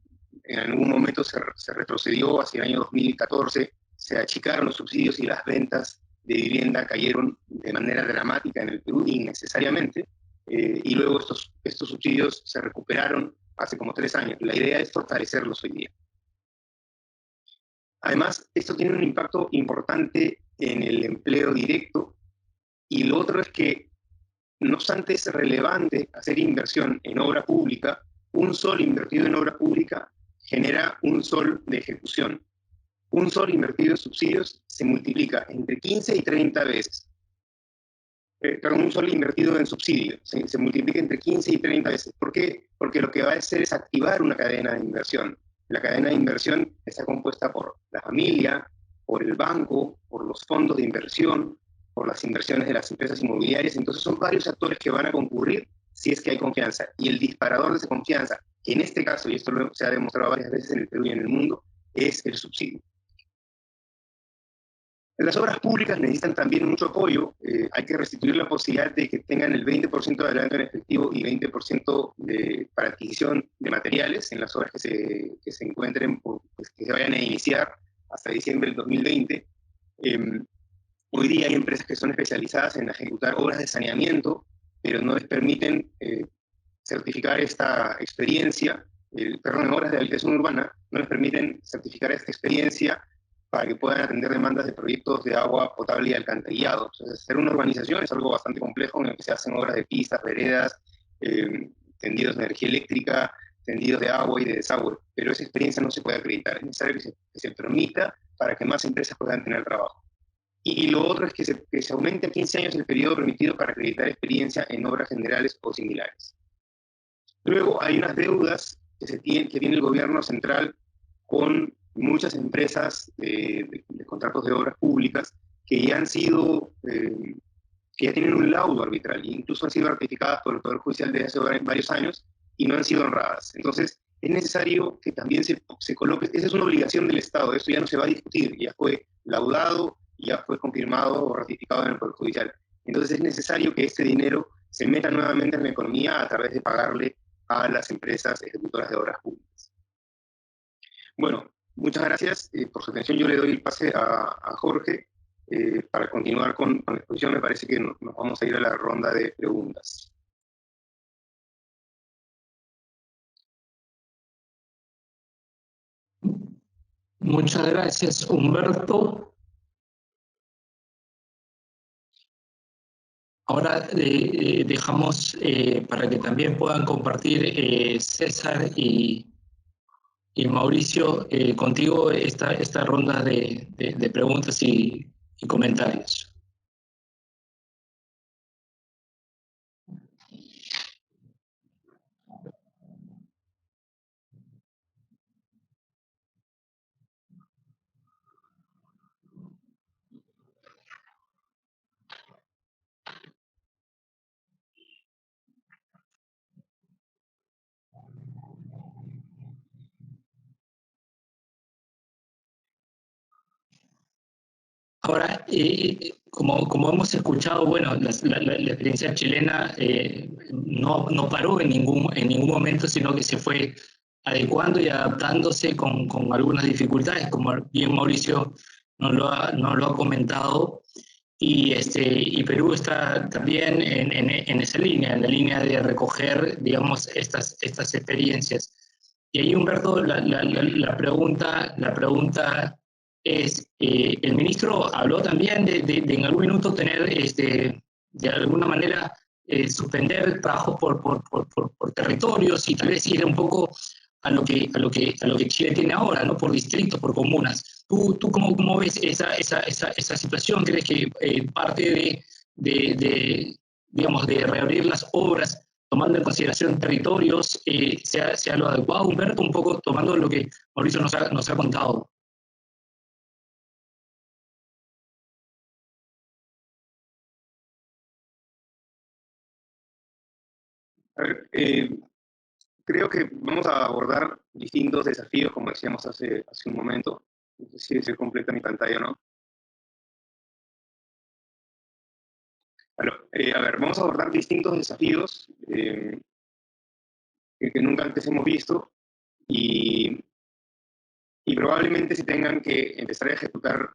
algún momento se retrocedió hacia el año 2014, se achicaron los subsidios y las ventas de vivienda cayeron de manera dramática en el Perú, innecesariamente, y luego estos subsidios se recuperaron hace como 3 años. La idea es fortalecerlos hoy día. Además, esto tiene un impacto importante en el empleo directo, lo otro es que, no obstante, es relevante hacer inversión en obra pública. Un sol invertido en obra pública genera un sol de ejecución. Un sol invertido en subsidios se multiplica entre 15 y 30 veces. Perdón, un sol invertido en subsidios se multiplica entre 15 y 30 veces. ¿Por qué? Porque lo que va a hacer es activar una cadena de inversión. La cadena de inversión está compuesta por la familia, por el banco, por los fondos de inversión, por las inversiones de las empresas inmobiliarias. Entonces son varios actores que van a concurrir si es que hay confianza. Y el disparador de esa confianza, que en este caso, y esto se ha demostrado varias veces en el Perú y en el mundo, es el subsidio. Las obras públicas necesitan también mucho apoyo. Hay que restituir la posibilidad de que tengan el 20% de adelanto en efectivo y 20% para adquisición de materiales en las obras que se encuentren, pues, que se vayan a iniciar hasta diciembre del 2020. Hoy día hay empresas que son especializadas en ejecutar obras de saneamiento, pero no les permiten certificar esta experiencia, perdón, obras de habitación urbana, no les permiten certificar esta experiencia para que puedan atender demandas de proyectos de agua potable y alcantarillado. Entonces, hacer una urbanización es algo bastante complejo, en el que se hacen obras de pistas, veredas, tendidos de energía eléctrica, tendidos de agua y de desagüe, pero esa experiencia no se puede acreditar. Es necesario que se permita para que más empresas puedan tener trabajo. Y lo otro es que se aumente a 15 años el periodo permitido para acreditar experiencia en obras generales o similares. Luego hay unas deudas que tiene el gobierno central con muchas empresas de contratos de obras públicas que ya han sido, que ya tienen un laudo arbitral e incluso han sido ratificadas por el Poder Judicial desde hace varios años y no han sido honradas. Entonces, es necesario que también se coloque, esa es una obligación del Estado, esto ya no se va a discutir, ya fue laudado, ya fue confirmado o ratificado en el Poder Judicial. Entonces, es necesario que este dinero se meta nuevamente en la economía a través de pagarle a las empresas ejecutoras de obras públicas. Bueno, muchas gracias por su atención. Yo le doy el pase a Jorge para continuar con la exposición. Me parece que nos vamos a ir a la ronda de preguntas. Muchas gracias, Humberto. Ahora dejamos para que también puedan compartir César y Mauricio contigo esta ronda de preguntas y comentarios. Ahora, como hemos escuchado, bueno, la experiencia chilena no paró en ningún momento, sino que se fue adecuando y adaptándose con algunas dificultades, como bien Mauricio nos lo ha comentado, y Perú está también en esa línea, en la línea de recoger, digamos, estas experiencias. Y ahí, Humberto, la pregunta es, el ministro habló también de en algún minuto tener, de alguna manera, suspender trabajos por territorios y tal vez ir un poco a lo que Chile tiene ahora, ¿no? Por distritos, por comunas. ¿Tú cómo ves esa situación? ¿Crees que parte digamos, de reabrir las obras tomando en consideración territorios sea lo adecuado, Humberto, un poco tomando lo que Mauricio nos ha contado? A ver, creo que vamos a abordar distintos desafíos, como decíamos hace un momento. No sé si se completa mi pantalla o no. Bueno, a ver, vamos a abordar distintos desafíos que nunca antes hemos visto y probablemente se tengan que empezar a ejecutar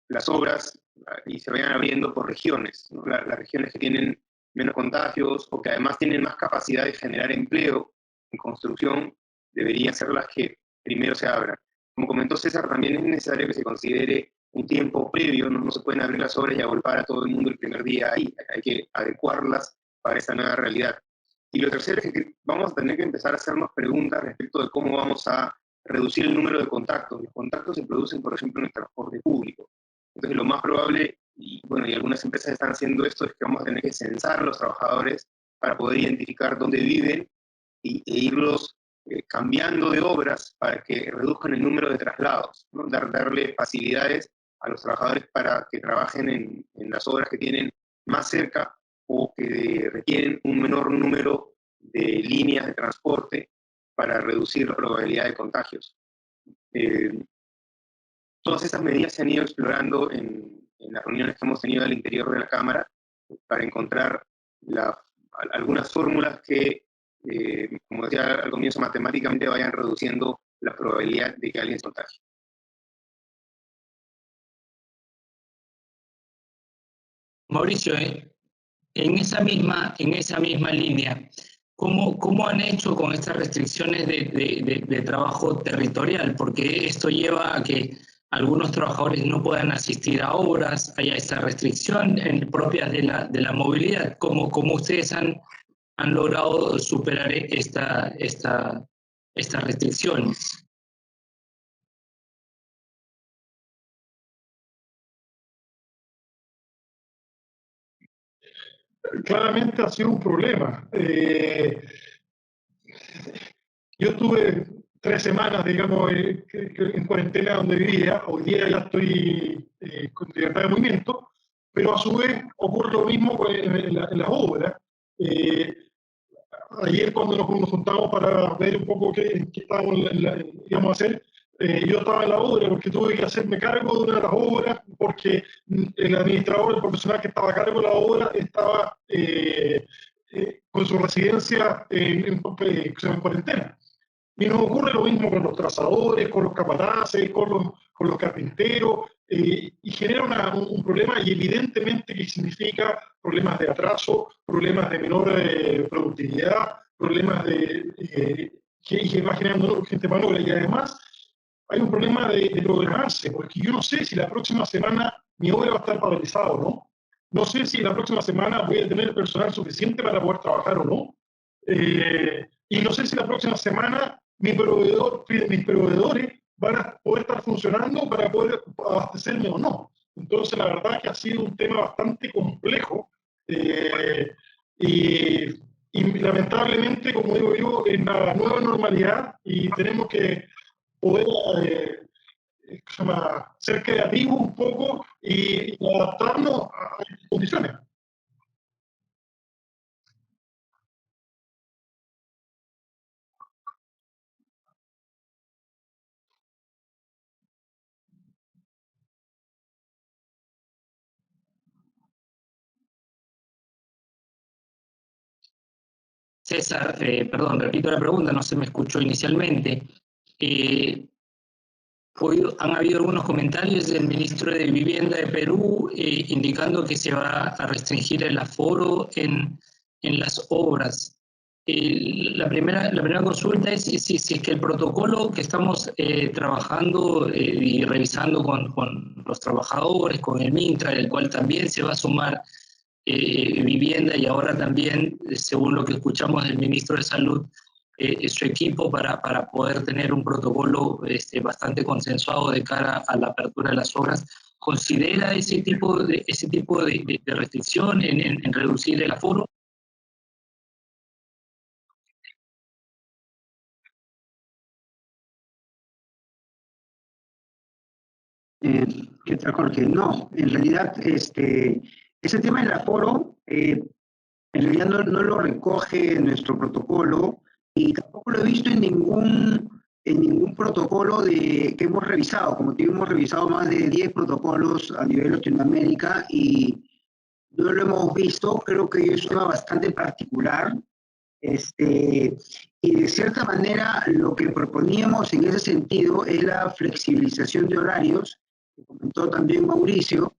las obras y se vayan abriendo por regiones, ¿no? Las regiones que tienen menos contagios o que además tienen más capacidad de generar empleo en construcción deberían ser las que primero se abran. como comentó César, también es necesario que se considere un tiempo previo, no se pueden abrir las obras y agolpar a todo el mundo el primer día ahí, hay que adecuarlas para esta nueva realidad. Y lo tercero es que vamos a tener que empezar a hacernos preguntas respecto de cómo vamos a reducir el número de contactos. Los contactos se producen, por ejemplo, en el transporte público. Entonces, lo más probable, y bueno, y algunas empresas están haciendo esto, es que vamos a tener que censar a los trabajadores para poder identificar dónde viven e irlos cambiando de obras para que reduzcan el número de traslados, ¿no? Darle facilidades a los trabajadores para que trabajen en las obras que tienen más cerca o que requieren un menor número de líneas de transporte para reducir la probabilidad de contagios. Todas estas medidas se han ido explorando en las reuniones que hemos tenido al interior de la Cámara para encontrar algunas fórmulas que, como decía al comienzo, matemáticamente vayan reduciendo la probabilidad de que alguien se contagie. Mauricio, en esa misma línea, ¿cómo han hecho con estas restricciones de trabajo territorial? Porque esto lleva a que algunos trabajadores no puedan asistir a obras, haya esta restricción propia de la movilidad. ¿Cómo ustedes han logrado superar estas restricciones? Claramente ha sido un problema. Yo estuve 3 semanas, digamos, en cuarentena donde vivía. Hoy día ya estoy con libertad de movimiento, pero a su vez ocurre lo mismo en las obras. Ayer cuando nos juntamos para ver un poco qué íbamos a hacer, yo estaba en la obra porque tuve que hacerme cargo de una de las obras, porque el administrador, el profesional que estaba a cargo de la obra, estaba con su residencia en cuarentena. Y nos ocurre lo mismo con los trazadores, con los capataces, con los carpinteros, y genera un problema, y evidentemente que significa problemas de atraso, problemas de menor productividad, problemas que va generando gente más noble. Y además hay un problema de programarse, porque yo no sé si la próxima semana mi obra va a estar paralizada o no. No sé si la próxima semana voy a tener personal suficiente para poder trabajar o no. Y no sé si la próxima semana mis proveedores van a poder estar funcionando para poder abastecerme o no. Entonces, la verdad que ha sido un tema bastante complejo y lamentablemente, como digo yo, en la nueva normalidad, y tenemos que poder ser creativos un poco y adaptarnos a las condiciones. César, perdón, repito la pregunta, no se me escuchó inicialmente. Han habido algunos comentarios del ministro de Vivienda de Perú indicando que se va a restringir el aforo en las obras. La primera consulta es si es que el protocolo que estamos trabajando y revisando con los trabajadores, con el MINTRA, el cual también se va a sumar Vivienda, y ahora también, según lo que escuchamos del ministro de Salud, su equipo para poder tener un protocolo bastante consensuado de cara a la apertura de las obras, ¿considera ese tipo de restricción en reducir el aforo? ¿Qué tal, Jorge? No, en realidad ese tema del aforo en realidad no lo recoge nuestro protocolo, y tampoco lo he visto en ningún protocolo que hemos revisado. Como te digo, hemos revisado más de 10 protocolos a nivel Latinoamérica y no lo hemos visto. Creo que es un tema bastante particular. Y de cierta manera lo que proponíamos en ese sentido es la flexibilización de horarios, que comentó también Mauricio,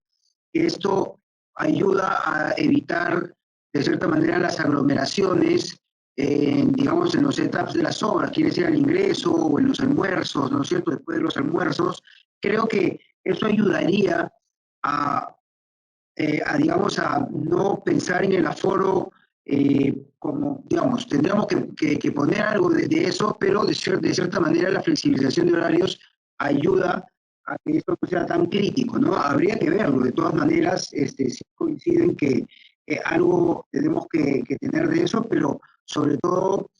que esto ayuda a evitar de cierta manera las aglomeraciones digamos, en los setups de las obras, quiere decir al ingreso o en los almuerzos, ¿no es cierto?, después de los almuerzos. Creo que eso ayudaría a digamos, a no pensar en el aforo como, digamos, tendríamos que poner algo de eso, pero de cierta manera la flexibilización de horarios ayuda a que esto no sea tan crítico, ¿no? Habría que verlo, de todas maneras, sí coinciden que algo tenemos que tener de eso, pero sobre todo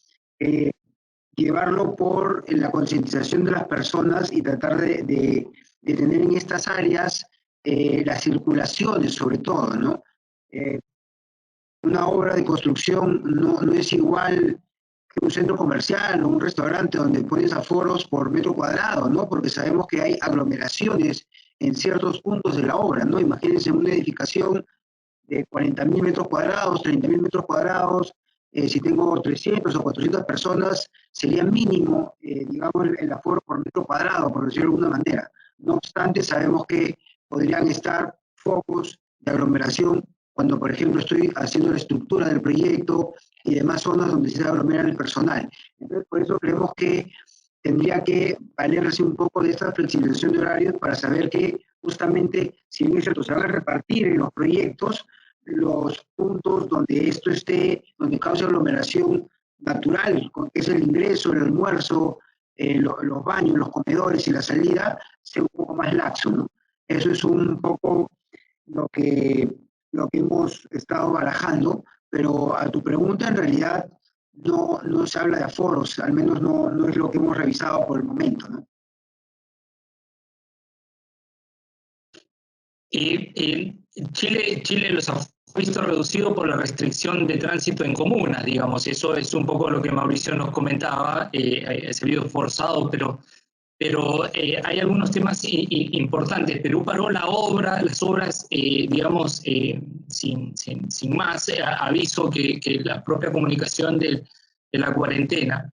llevarlo por la concientización de las personas y tratar de tener en estas áreas las circulaciones, sobre todo, ¿no? Una obra de construcción no es igual que un centro comercial o un restaurante donde pones aforos por metro cuadrado, ¿no? Porque sabemos que hay aglomeraciones en ciertos puntos de la obra, ¿no? Imagínense una edificación de 40.000 metros cuadrados, 30.000 metros cuadrados, si tengo 300 o 400 personas, sería mínimo, digamos, el aforo por metro cuadrado, por decirlo de alguna manera. No obstante, sabemos que podrían estar focos de aglomeración cuando, por ejemplo, estoy haciendo la estructura del proyecto y demás zonas donde se aglomera el personal. Entonces, por eso creemos que tendría que valerse un poco de esta flexibilización de horarios para saber que justamente, si bien es cierto, se van a repartir en los proyectos los puntos donde esto esté, donde causa aglomeración natural, que es el ingreso, el almuerzo, los baños, los comedores y la salida, sea un poco más laxo, ¿no? Eso es un poco lo que hemos estado barajando, pero a tu pregunta, en realidad, no se habla de aforos, al menos no es lo que hemos revisado por el momento, ¿no? Chile los ha visto reducido por la restricción de tránsito en comunas, digamos. Eso es un poco lo que Mauricio nos comentaba, se ha visto forzado, pero hay algunos temas importantes. Perú paró las obras, digamos, sin más aviso que la propia comunicación de la cuarentena,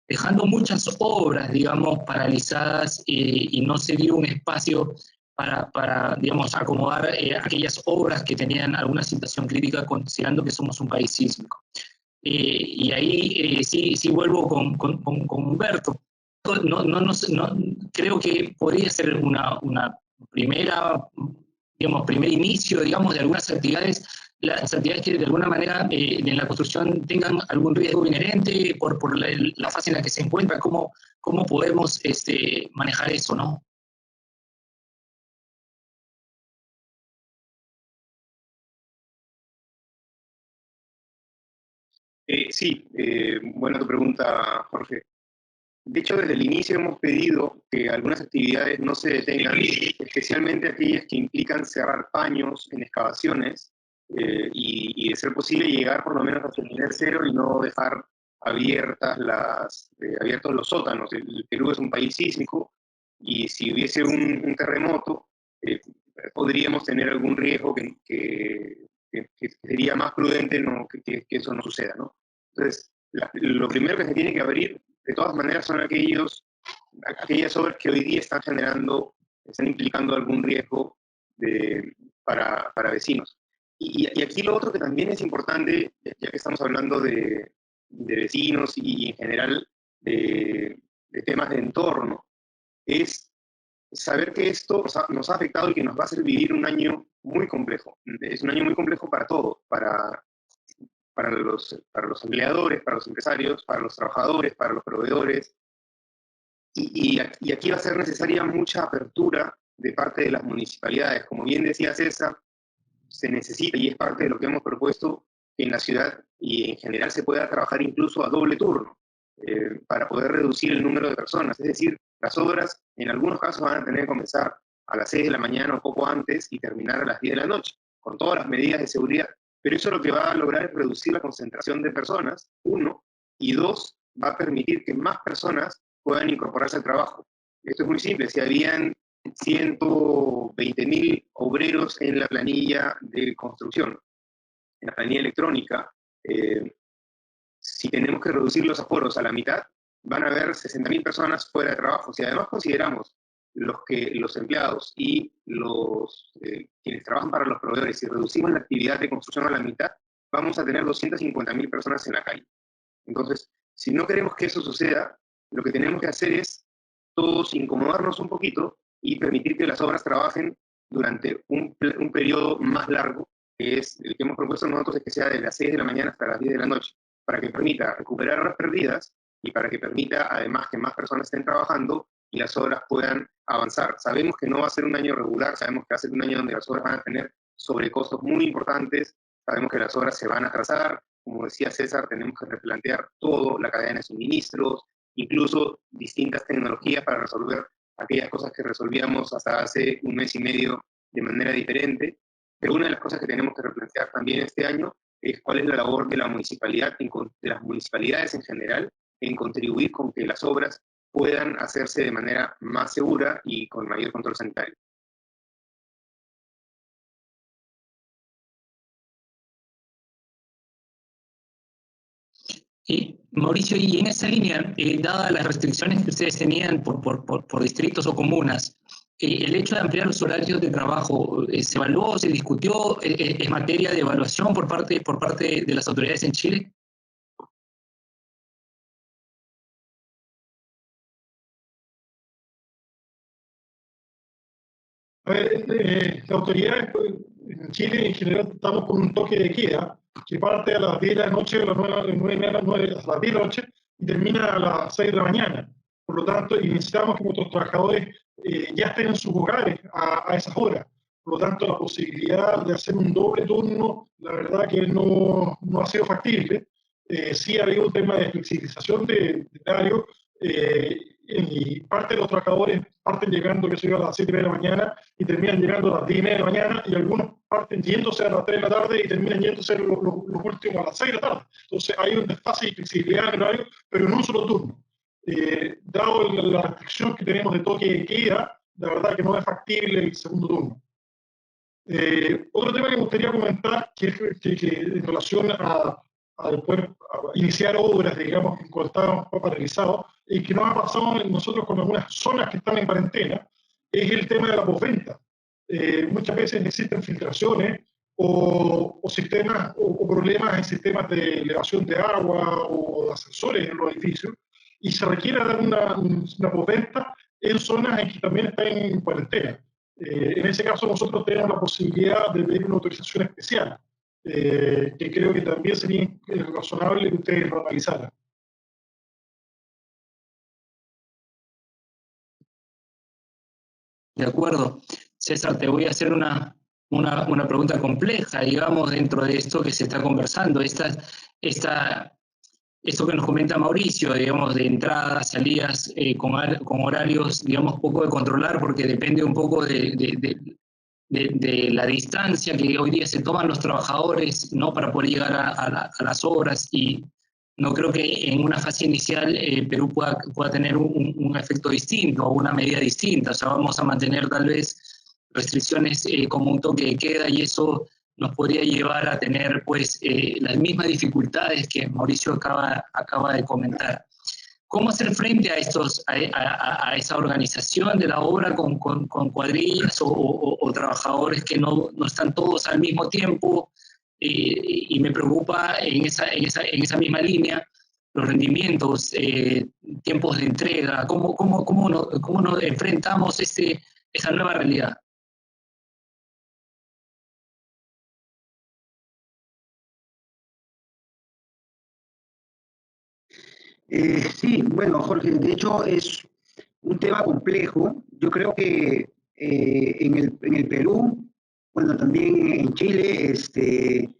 dejando muchas obras, digamos, paralizadas y no se dio un espacio para digamos, acomodar aquellas obras que tenían alguna situación crítica, considerando que somos un país sísmico. Y ahí sí vuelvo con Humberto. Creo que podría ser una primera, digamos, primer inicio, digamos, de algunas actividades, las actividades que de alguna manera en la construcción tengan algún riesgo inherente por la fase en la que se encuentra. ¿Cómo podemos manejar eso, no? Sí, buena tu pregunta, Jorge. De hecho, desde el inicio hemos pedido que algunas actividades no se detengan, especialmente aquellas que implican cerrar paños en excavaciones y de ser posible llegar por lo menos hasta el nivel cero y no dejar abiertos los sótanos. El Perú es un país sísmico y si hubiese un terremoto, podríamos tener algún riesgo que sería más prudente que eso no suceda, ¿no? Entonces, lo primero que se tiene que abrir, de todas maneras, son aquellas obras que hoy día están implicando algún riesgo para vecinos. Y aquí lo otro que también es importante, ya que estamos hablando de vecinos y en general de temas de entorno, es saber que esto nos ha afectado y que nos va a hacer vivir un año muy complejo. Es un año muy complejo para todos, para los empleadores, para los empresarios, para los trabajadores, para los proveedores. Y aquí va a ser necesaria mucha apertura de parte de las municipalidades. Como bien decía César, se necesita, y es parte de lo que hemos propuesto, que en la ciudad y en general se pueda trabajar incluso a doble turno para poder reducir el número de personas. Es decir, las obras en algunos casos van a tener que comenzar a las 6 de la mañana o poco antes y terminar a las 10 de la noche, con todas las medidas de seguridad. Pero eso lo que va a lograr es reducir la concentración de personas, uno, y dos, va a permitir que más personas puedan incorporarse al trabajo. Esto es muy simple. Si habían 120.000 obreros en la planilla de construcción, en la planilla electrónica, si tenemos que reducir los aforos a la mitad, van a haber 60.000 personas fuera de trabajo. Si además consideramos los empleados y quienes trabajan para los proveedores, si reducimos la actividad de construcción a la mitad, vamos a tener 250.000 personas en la calle. Entonces, si no queremos que eso suceda, lo que tenemos que hacer es todos incomodarnos un poquito y permitir que las obras trabajen durante un periodo más largo, que es el que hemos propuesto nosotros, es que sea de las 6 de la mañana hasta las 10 de la noche, para que permita recuperar las perdidas y para que permita además que más personas estén trabajando y las obras puedan avanzar. Sabemos que no va a ser un año regular, sabemos que va a ser un año donde las obras van a tener sobrecostos muy importantes, sabemos que las obras se van a atrasar, como decía César, tenemos que replantear todo, la cadena de suministros, incluso distintas tecnologías para resolver aquellas cosas que resolvíamos hasta hace un mes y medio de manera diferente. Pero una de las cosas que tenemos que replantear también este año es cuál es la labor de la municipalidad, de las municipalidades en general, en contribuir con que las obras puedan hacerse de manera más segura y con mayor control sanitario. Mauricio, y en esa línea, dadas las restricciones que ustedes tenían por distritos o comunas, el hecho de ampliar los horarios de trabajo, ¿se evaluó, se discutió, es materia de evaluación por parte de las autoridades en Chile? A ver, la autoridad en Chile en general estamos con un toque de queda que parte a las 10 de la noche, a las 9 a las 10 de la noche y termina a las 6 de la mañana. Por lo tanto, necesitamos que nuestros trabajadores ya estén en sus hogares a esas horas. Por lo tanto, la posibilidad de hacer un doble turno, la verdad que no ha sido factible. Sí ha habido un tema de flexibilización de horario, y parte de los trabajadores parten llegando, que se a las 7 de la mañana y terminan llegando a las 10 de la mañana, y algunos parten yéndose a las 3 de la tarde y terminan yéndose los últimos a las 6 de la tarde. Entonces hay un desfase y flexibilidad en el horario, pero en un solo turno. Dado la restricción que tenemos de toque de queda, la verdad que no es factible el segundo turno. Otro tema que me gustaría comentar, que en relación a poder iniciar obras, digamos, cuando estábamos paralizados, y que nos ha pasado nosotros con algunas zonas que están en cuarentena, es el tema de la postventa. Muchas veces existen filtraciones o sistemas o problemas en sistemas de elevación de agua o de ascensores en los edificios, y se requiere dar una postventa en zonas en que también están en cuarentena. En ese caso nosotros tenemos la posibilidad de pedir una autorización especial, que creo que también sería razonable que ustedes lo analizaran. De acuerdo. César, te voy a hacer una pregunta compleja, digamos, dentro de esto que se está conversando. Esto que nos comenta Mauricio, digamos, de entradas, salidas, con horarios, digamos, poco de controlar, porque depende un poco de la distancia que hoy día se toman los trabajadores, ¿no?, para poder llegar a las obras, y no creo que en una fase inicial Perú pueda tener un efecto distinto o una medida distinta. O sea, vamos a mantener tal vez restricciones como un toque de queda, y eso nos podría llevar a tener pues las mismas dificultades que Mauricio acaba de comentar. ¿Cómo hacer frente a esa organización de la obra con cuadrillas o trabajadores que no están todos al mismo tiempo? Y me preocupa en esa misma línea los rendimientos, tiempos de entrega. ¿Cómo nos enfrentamos esa nueva realidad? Sí, bueno, Jorge, de hecho es un tema complejo. Yo creo que en el Perú, bueno, también en Chile, se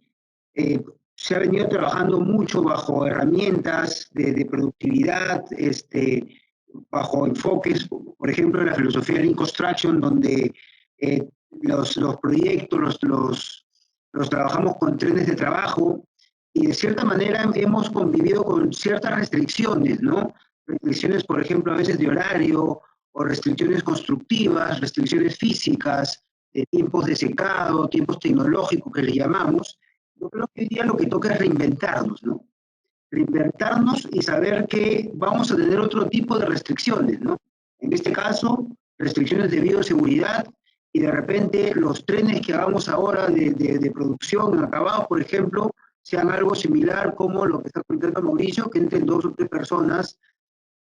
ha venido trabajando mucho bajo herramientas de productividad, bajo enfoques, por ejemplo, en la filosofía Lean Construction, donde los proyectos los trabajamos con trenes de trabajo, y de cierta manera hemos convivido con ciertas restricciones, ¿no? Restricciones, por ejemplo, a veces de horario, o restricciones constructivas, restricciones físicas, tiempos de secado, tiempos tecnológicos que le llamamos. Yo creo que hoy día lo que toca es reinventarnos, ¿no? Reinventarnos y saber que vamos a tener otro tipo de restricciones, ¿no? En este caso, restricciones de bioseguridad, y de repente los trenes que hagamos ahora de producción en acabados, por ejemplo, sean algo similar como lo que está comentando Mauricio, que entren 2 o 3 personas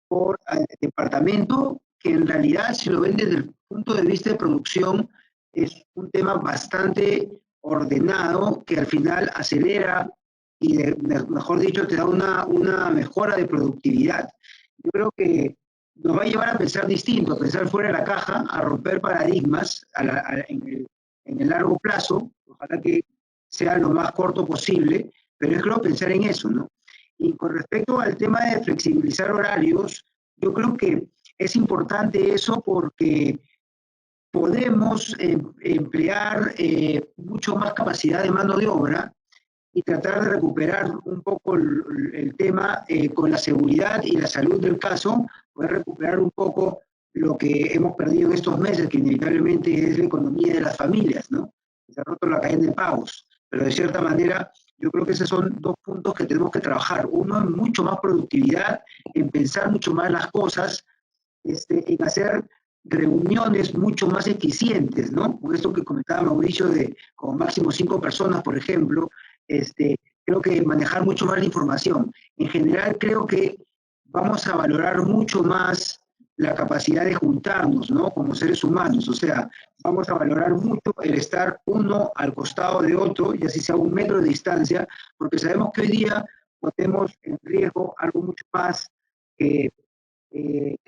por departamento, que en realidad, si lo ven desde el punto de vista de producción, es un tema bastante ordenado, que al final acelera y, mejor dicho, te da una mejora de productividad. Yo creo que nos va a llevar a pensar distinto, a pensar fuera de la caja, a romper paradigmas en el largo plazo, ojalá que sea lo más corto posible, pero es creo pensar en eso, ¿no? Y con respecto al tema de flexibilizar horarios, yo creo que es importante eso porque podemos emplear mucho más capacidad de mano de obra y tratar de recuperar un poco el tema con la seguridad y la salud del caso, poder recuperar un poco lo que hemos perdido en estos meses, que inevitablemente es la economía de las familias, ¿no? Se ha roto la cadena de pagos, pero de cierta manera yo creo que esos son 2 puntos que tenemos que trabajar. Uno en mucho más productividad, en pensar mucho más las cosas, en hacer reuniones mucho más eficientes, ¿no? Por esto que comentaba Mauricio de como máximo 5 personas, por ejemplo, creo que manejar mucho más la información. En general, creo que vamos a valorar mucho más la capacidad de juntarnos, ¿no? Como seres humanos, o sea, vamos a valorar mucho el estar uno al costado de otro, y así sea 1 metro de distancia, porque sabemos que hoy día ponemos en riesgo algo mucho más que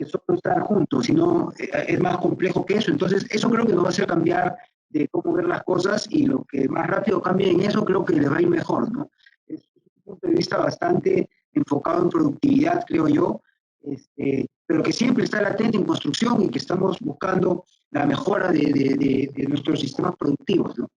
solo estar juntos, sino es más complejo que eso. Entonces, eso creo que nos va a hacer cambiar de cómo ver las cosas, y lo que más rápido cambie en eso, creo que les va a ir mejor, ¿no? Es un punto de vista bastante enfocado en productividad, creo yo, pero que siempre está latente en construcción y que estamos buscando la mejora de nuestros sistemas productivos, ¿no?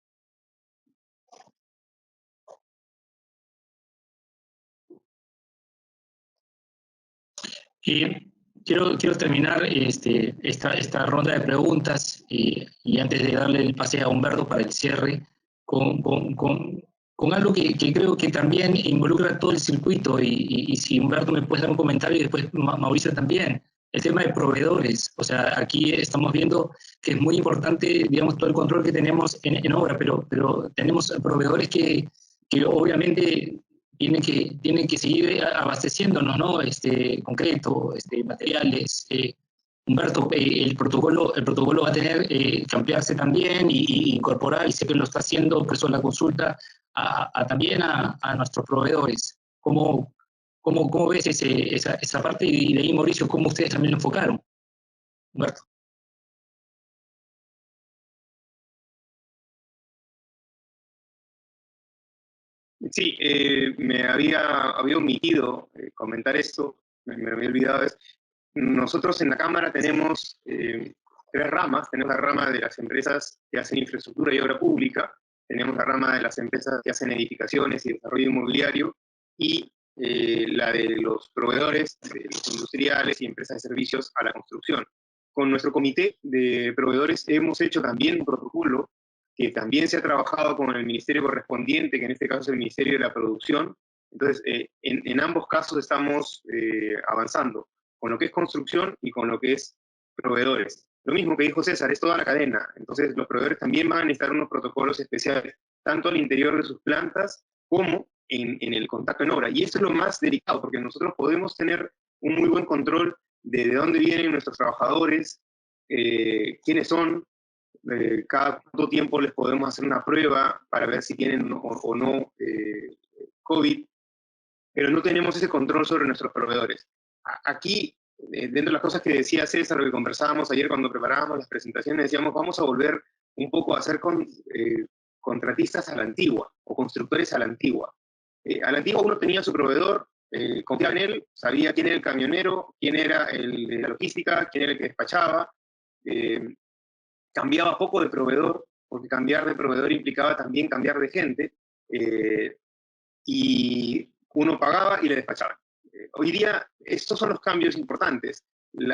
Quiero terminar esta ronda de preguntas y antes de darle el pase a Humberto para el cierre, con algo que creo que también involucra todo el circuito, y si Humberto me puede dar un comentario y después Mauricio también, el tema de proveedores. O sea, aquí estamos viendo que es muy importante, digamos, todo el control que tenemos en obra, pero tenemos proveedores que obviamente tienen que seguir abasteciéndonos, ¿no? Concreto, materiales. Humberto, el protocolo va a tener que ampliarse también y incorporar, y sé que lo está haciendo, por eso la consulta también a nuestros proveedores. ¿Cómo ves esa parte? Y de ahí, Mauricio, ¿cómo ustedes también lo enfocaron? Humberto. Sí, me había omitido comentar esto, me había olvidado de eso. Nosotros en la Cámara tenemos 3 ramas. Tenemos la rama de las empresas que hacen infraestructura y obra pública, tenemos la rama de las empresas que hacen edificaciones y desarrollo inmobiliario, y la de los proveedores, de los industriales y empresas de servicios a la construcción. Con nuestro comité de proveedores hemos hecho también un protocolo que también se ha trabajado con el ministerio correspondiente, que en este caso es el Ministerio de la Producción. Entonces, en ambos casos estamos avanzando, con lo que es construcción y con lo que es proveedores. Lo mismo que dijo César, es toda la cadena. Entonces, los proveedores también van a necesitar unos protocolos especiales, tanto al interior de sus plantas como en el contacto en obra. Y esto es lo más delicado, porque nosotros podemos tener un muy buen control de dónde vienen nuestros trabajadores, quiénes son, cada cuánto tiempo les podemos hacer una prueba para ver si tienen o no COVID, pero no tenemos ese control sobre nuestros proveedores. Aquí, dentro de las cosas que decía César, lo que conversábamos ayer cuando preparábamos las presentaciones, decíamos, vamos a volver un poco a ser contratistas a la antigua, o constructores a la antigua. A la antigua uno tenía su proveedor, confiaba en él, sabía quién era el camionero, quién era el de la logística, quién era el que despachaba, cambiaba poco de proveedor, porque cambiar de proveedor implicaba también cambiar de gente, y uno pagaba y le despachaban. Hoy día, estos son los cambios importantes.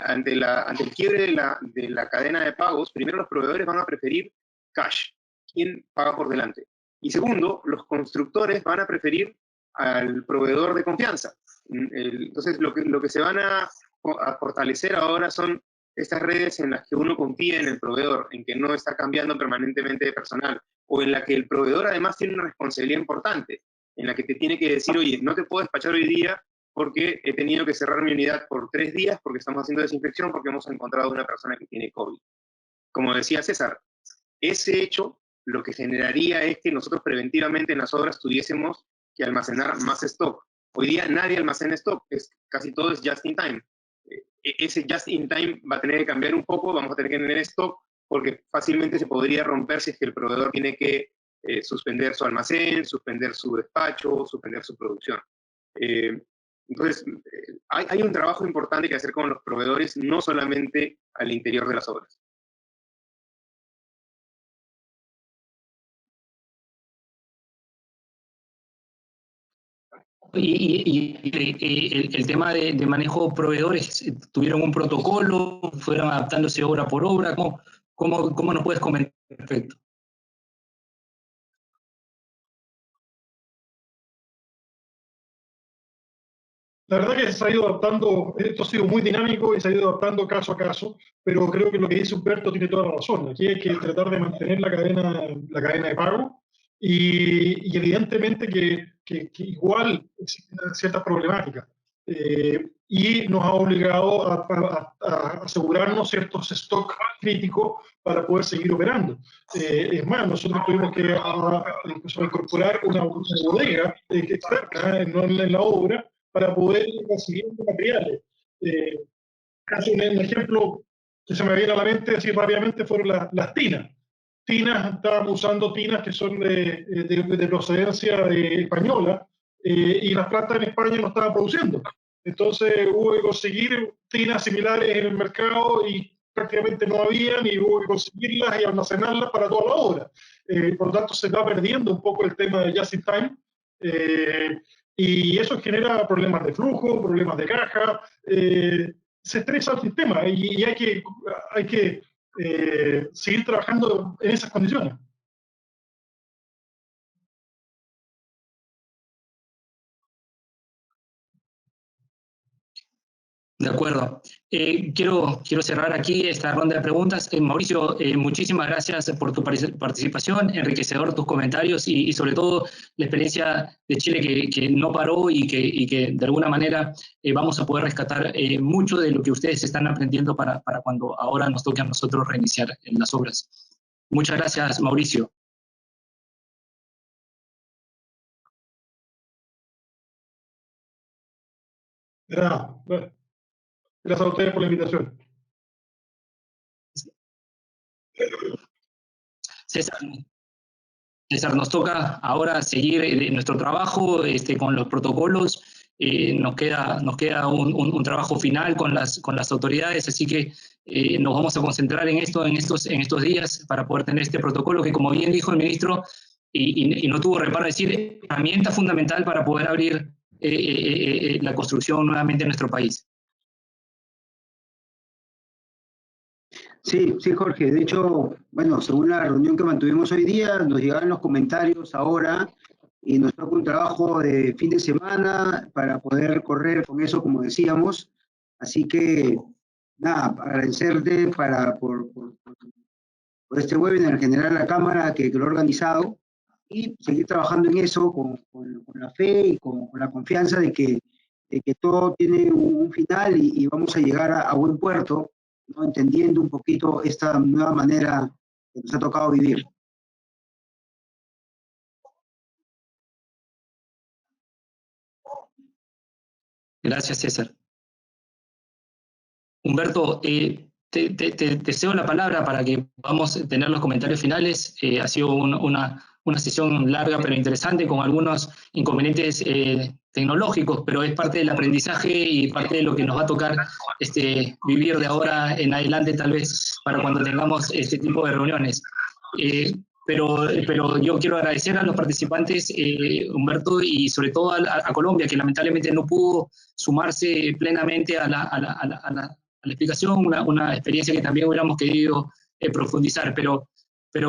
Ante el quiebre de la cadena de pagos, primero los proveedores van a preferir cash, quién paga por delante. Y segundo, los constructores van a preferir al proveedor de confianza. Entonces, lo que se van a fortalecer ahora son estas redes en las que uno confía en el proveedor, en que no está cambiando permanentemente de personal, o en la que el proveedor además tiene una responsabilidad importante. en la que te tiene que decir, oye, no te puedo despachar hoy día porque he tenido que cerrar mi unidad por 3 días porque estamos haciendo desinfección porque hemos encontrado una persona que tiene COVID. Como decía César, ese hecho lo que generaría es que nosotros preventivamente en las obras tuviésemos que almacenar más stock. Hoy día nadie almacena stock, casi todo es just in time. Ese just in time va a tener que cambiar un poco, vamos a tener que tener stock porque fácilmente se podría romper si es que el proveedor tiene que suspender su almacén, suspender su despacho, suspender su producción. Entonces, hay un trabajo importante que hacer con los proveedores, no solamente al interior de las obras. Y el tema de manejo de proveedores, ¿tuvieron un protocolo? ¿Fueron adaptándose obra por obra? ¿Cómo nos puedes comentar al respecto? La verdad que se ha ido adaptando, esto ha sido muy dinámico y se ha ido adaptando caso a caso, pero creo que lo que dice Humberto tiene toda la razón. Aquí hay que tratar de mantener la cadena de pago y evidentemente que igual existen ciertas problemáticas. Y nos ha obligado a asegurarnos ciertos stocks críticos para poder seguir operando. Es más, nosotros tuvimos que incorporar una bodega externa, no en la obra, para poder conseguir materiales. Un ejemplo que se me viene a la mente así rápidamente fueron las tinas. Estábamos usando tinas que son de procedencia española y las plantas en España no estaban produciendo. Entonces hubo que conseguir tinas similares en el mercado y prácticamente no habían y hubo que conseguirlas y almacenarlas para toda la obra. Por lo tanto se va perdiendo un poco el tema de just in time. Y eso genera problemas de flujo, problemas de caja, se estresa el sistema y hay que seguir trabajando en esas condiciones. De acuerdo. Quiero cerrar aquí esta ronda de preguntas. Mauricio, muchísimas gracias por tu participación, enriquecedor tus comentarios y sobre todo la experiencia de Chile que no paró y que de alguna manera vamos a poder rescatar mucho de lo que ustedes están aprendiendo para cuando ahora nos toque a nosotros reiniciar en las obras. Muchas gracias, Mauricio. Gracias a ustedes por la invitación. César, nos toca ahora seguir nuestro trabajo con los protocolos. Nos queda un trabajo final con las autoridades, así que nos vamos a concentrar en estos días para poder tener este protocolo que, como bien dijo el ministro, y no tuvo reparo de decir, herramienta fundamental para poder abrir la construcción nuevamente en nuestro país. Sí, Jorge. De hecho, bueno, según la reunión que mantuvimos hoy día, nos llegaban los comentarios ahora y nos toca un trabajo de fin de semana para poder correr con eso, como decíamos. Así que, nada, agradecerte por este webinar, en general a la Cámara que lo ha organizado y seguir trabajando en eso con la fe y con la confianza de que todo tiene un final y vamos a llegar a buen puerto, ¿no? Entendiendo un poquito esta nueva manera que nos ha tocado vivir. Gracias, César. Humberto, te cedo la palabra para que podamos tener los comentarios finales. Ha sido una sesión larga pero interesante con algunos inconvenientes tecnológicos, pero es parte del aprendizaje y parte de lo que nos va a tocar vivir de ahora en adelante, tal vez para cuando tengamos este tipo de reuniones. Pero yo quiero agradecer a los participantes, Humberto, y sobre todo a Colombia, que lamentablemente no pudo sumarse plenamente a la explicación, una experiencia que también hubiéramos querido profundizar, pero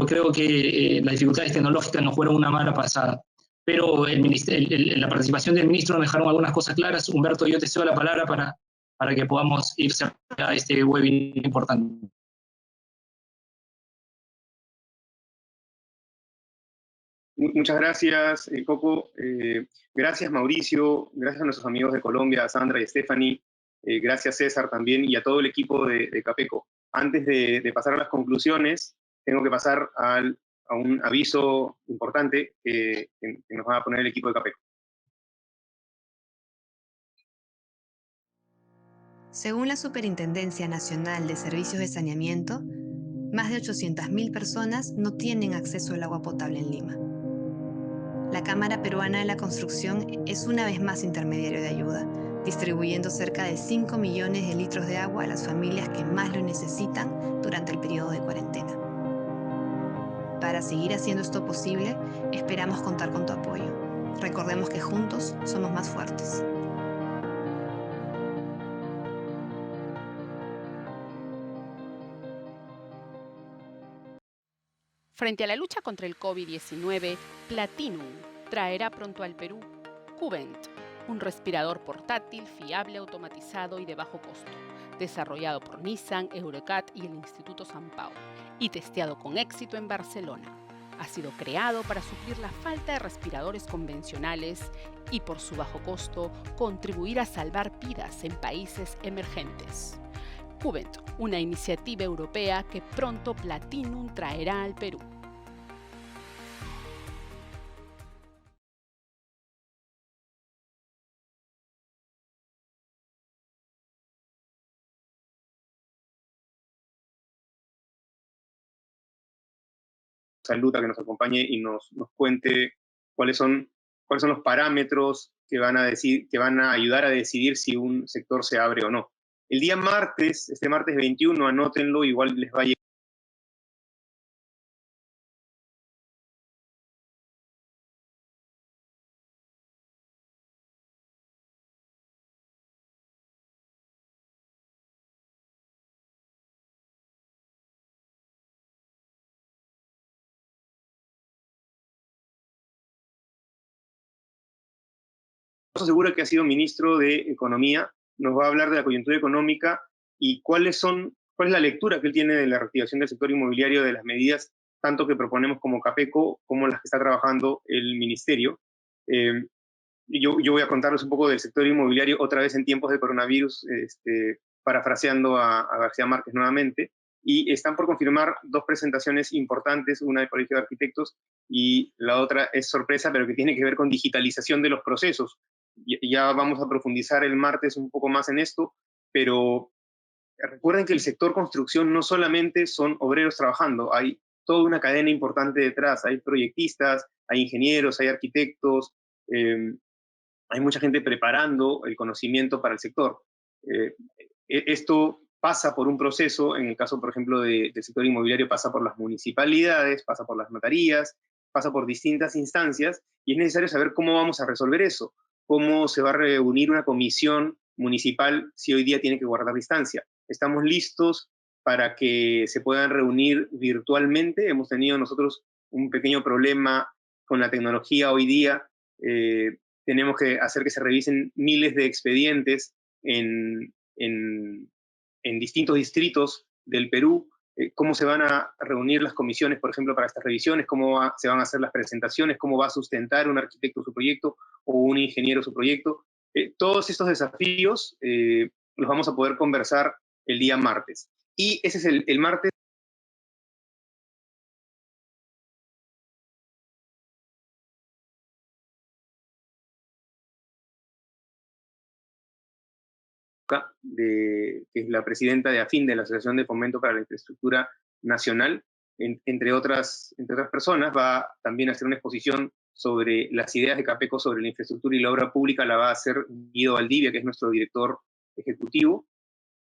creo que las dificultades tecnológicas nos fueron una mala pasada. Pero la participación del ministro nos dejaron algunas cosas claras. Humberto, yo te cedo la palabra para que podamos ir a este webinar importante. Muchas gracias, Coco. Gracias, Mauricio. Gracias a nuestros amigos de Colombia, a Sandra y Stephanie. Gracias, César, también, y a todo el equipo de Capeco. Antes de pasar a las conclusiones, tengo que pasar a un aviso importante que nos va a poner el equipo de Capeco. Según la Superintendencia Nacional de Servicios de Saneamiento, más de 800.000 personas no tienen acceso al agua potable en Lima. La Cámara Peruana de la Construcción es una vez más intermediario de ayuda, distribuyendo cerca de 5 millones de litros de agua a las familias que más lo necesitan durante el periodo de cuarentena. Para seguir haciendo esto posible, esperamos contar con tu apoyo. Recordemos que juntos somos más fuertes. Frente a la lucha contra el COVID-19, Platinum traerá pronto al Perú Cubent, un respirador portátil, fiable, automatizado y de bajo costo, desarrollado por Nissan, Eurocat y el Instituto San Pau, y testeado con éxito en Barcelona. Ha sido creado para suplir la falta de respiradores convencionales y, por su bajo costo, contribuir a salvar vidas en países emergentes. Cubent, una iniciativa europea que pronto Platinum traerá al Perú. Salud a que nos acompañe y nos cuente cuáles son los parámetros que van a ayudar a decidir si un sector se abre o no. El día martes, este martes 21, anótenlo, igual les va a llegar. Segura, que ha sido ministro de Economía, nos va a hablar de la coyuntura económica y cuál es la lectura que él tiene de la reactivación del sector inmobiliario, de las medidas tanto que proponemos como Capeco, como las que está trabajando el ministerio. Yo voy a contarles un poco del sector inmobiliario otra vez en tiempos de coronavirus, parafraseando a García Márquez nuevamente, y están por confirmar dos presentaciones importantes, una del Colegio de Arquitectos y la otra es sorpresa, pero que tiene que ver con digitalización de los procesos. Ya vamos a profundizar el martes un poco más en esto, pero recuerden que el sector construcción no solamente son obreros trabajando, hay toda una cadena importante detrás, hay proyectistas, hay ingenieros, hay arquitectos, hay mucha gente preparando el conocimiento para el sector. Esto pasa por un proceso, en el caso, por ejemplo, del sector inmobiliario, pasa por las municipalidades, pasa por las notarías, pasa por distintas instancias, y es necesario saber cómo vamos a resolver eso, cómo se va a reunir una comisión municipal si hoy día tiene que guardar distancia. Estamos listos para que se puedan reunir virtualmente. Hemos tenido nosotros un pequeño problema con la tecnología hoy día. Tenemos que hacer que se revisen miles de expedientes en distintos distritos del Perú, cómo se van a reunir las comisiones, por ejemplo, para estas revisiones, cómo se van a hacer las presentaciones, cómo va a sustentar un arquitecto su proyecto o un ingeniero su proyecto. Todos estos desafíos los vamos a poder conversar el día martes. Y ese es el martes. Que es la presidenta de AFIN, de la Asociación de Fomento para la Infraestructura Nacional, entre otras personas, va también a hacer una exposición sobre las ideas de Capeco sobre la infraestructura y la obra pública. La va a hacer Guido Valdivia, que es nuestro director ejecutivo,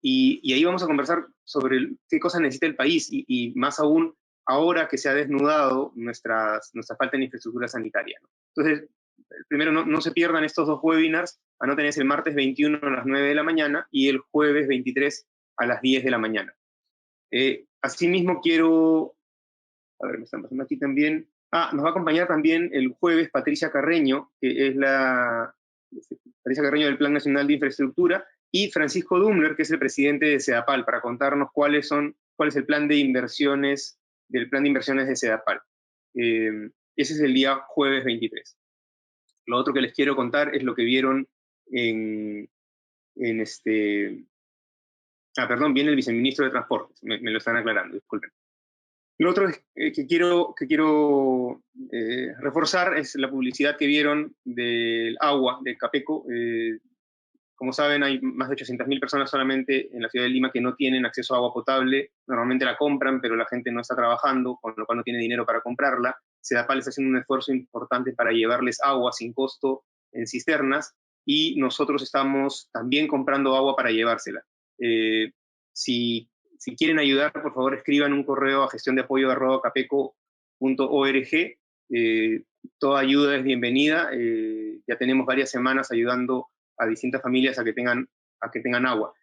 y ahí vamos a conversar sobre qué cosas necesita el país, y más aún ahora que se ha desnudado nuestra falta en infraestructura sanitaria, ¿no? Entonces, primero, no se pierdan estos dos webinars. Anoten, es el martes 21 a las 9 de la mañana y el jueves 23 a las 10 de la mañana. Asimismo, quiero... A ver, me están pasando aquí también. Nos va a acompañar también el jueves Patricia Carreño, que es Patricia Carreño del Plan Nacional de Infraestructura, y Francisco Dumler, que es el presidente de CEDAPAL, para contarnos cuál es el plan de inversiones, del plan de inversiones de CEDAPAL. Ese es el día jueves 23. Lo otro que les quiero contar es lo que vieron viene el viceministro de Transportes, me lo están aclarando, disculpen. Lo otro que quiero reforzar es la publicidad que vieron del agua, del Capeco. Como saben, hay más de 800.000 personas solamente en la ciudad de Lima que no tienen acceso a agua potable. Normalmente la compran, pero la gente no está trabajando, con lo cual no tiene dinero para comprarla. Sedapal está haciendo un esfuerzo importante para llevarles agua sin costo en cisternas, y nosotros estamos también comprando agua para llevársela. Si quieren ayudar, por favor escriban un correo a gestiondeapoyo@capeco.org. Toda ayuda es bienvenida. Ya tenemos varias semanas ayudando a distintas familias a que tengan agua.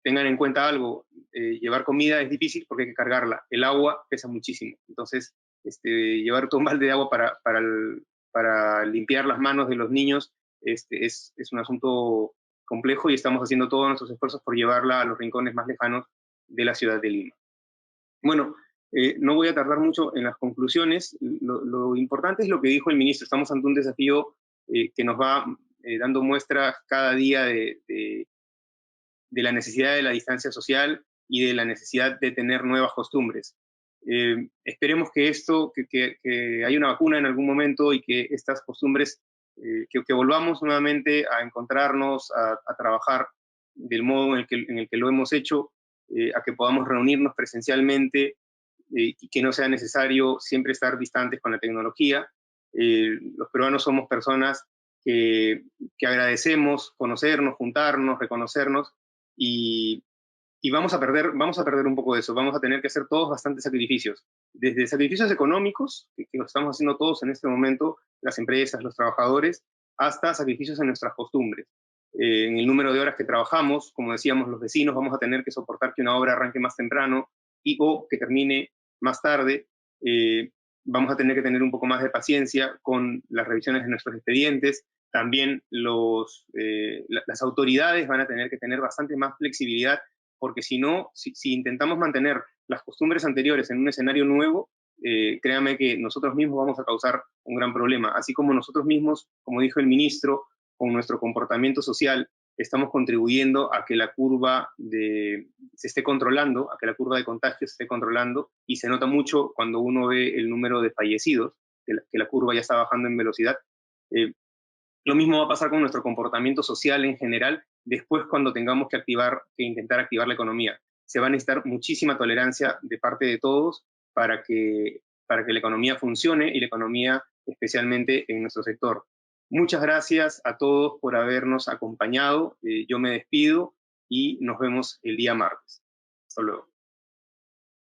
Tengan en cuenta algo, llevar comida es difícil porque hay que cargarla. El agua pesa muchísimo. Entonces, llevar todo un balde de agua para limpiar las manos de los niños es un asunto complejo, y estamos haciendo todos nuestros esfuerzos por llevarla a los rincones más lejanos de la ciudad de Lima. Bueno, no voy a tardar mucho en las conclusiones. Lo importante es lo que dijo el ministro. Estamos ante un desafío que nos va dando muestras cada día de la necesidad de la distancia social y de la necesidad de tener nuevas costumbres. Esperemos que haya una vacuna en algún momento y que estas costumbres, que volvamos nuevamente a encontrarnos, a trabajar del modo en el que lo hemos hecho, a que podamos reunirnos presencialmente, y que no sea necesario siempre estar distantes con la tecnología. Los peruanos somos personas que agradecemos conocernos, juntarnos, reconocernos, y vamos a perder un poco de eso. Vamos a tener que hacer todos bastantes sacrificios, desde sacrificios económicos, que los estamos haciendo todos en este momento, las empresas, los trabajadores, hasta sacrificios en nuestras costumbres. En el número de horas que trabajamos, como decíamos, los vecinos vamos a tener que soportar que una obra arranque más temprano o que termine más tarde. Vamos a tener que tener un poco más de paciencia con las revisiones de nuestros expedientes. También las autoridades van a tener que tener bastante más flexibilidad, porque si intentamos mantener las costumbres anteriores en un escenario nuevo, créanme que nosotros mismos vamos a causar un gran problema. Así como nosotros mismos, como dijo el ministro, con nuestro comportamiento social, estamos contribuyendo a que la curva se esté controlando, a que la curva de contagios se esté controlando, y se nota mucho cuando uno ve el número de fallecidos, que la curva ya está bajando en velocidad. Lo mismo va a pasar con nuestro comportamiento social en general, después cuando tengamos que intentar activar la economía. Se va a necesitar muchísima tolerancia de parte de todos para que la economía funcione, y la economía especialmente en nuestro sector. Muchas gracias a todos por habernos acompañado. Yo me despido y nos vemos el día martes. Hasta luego.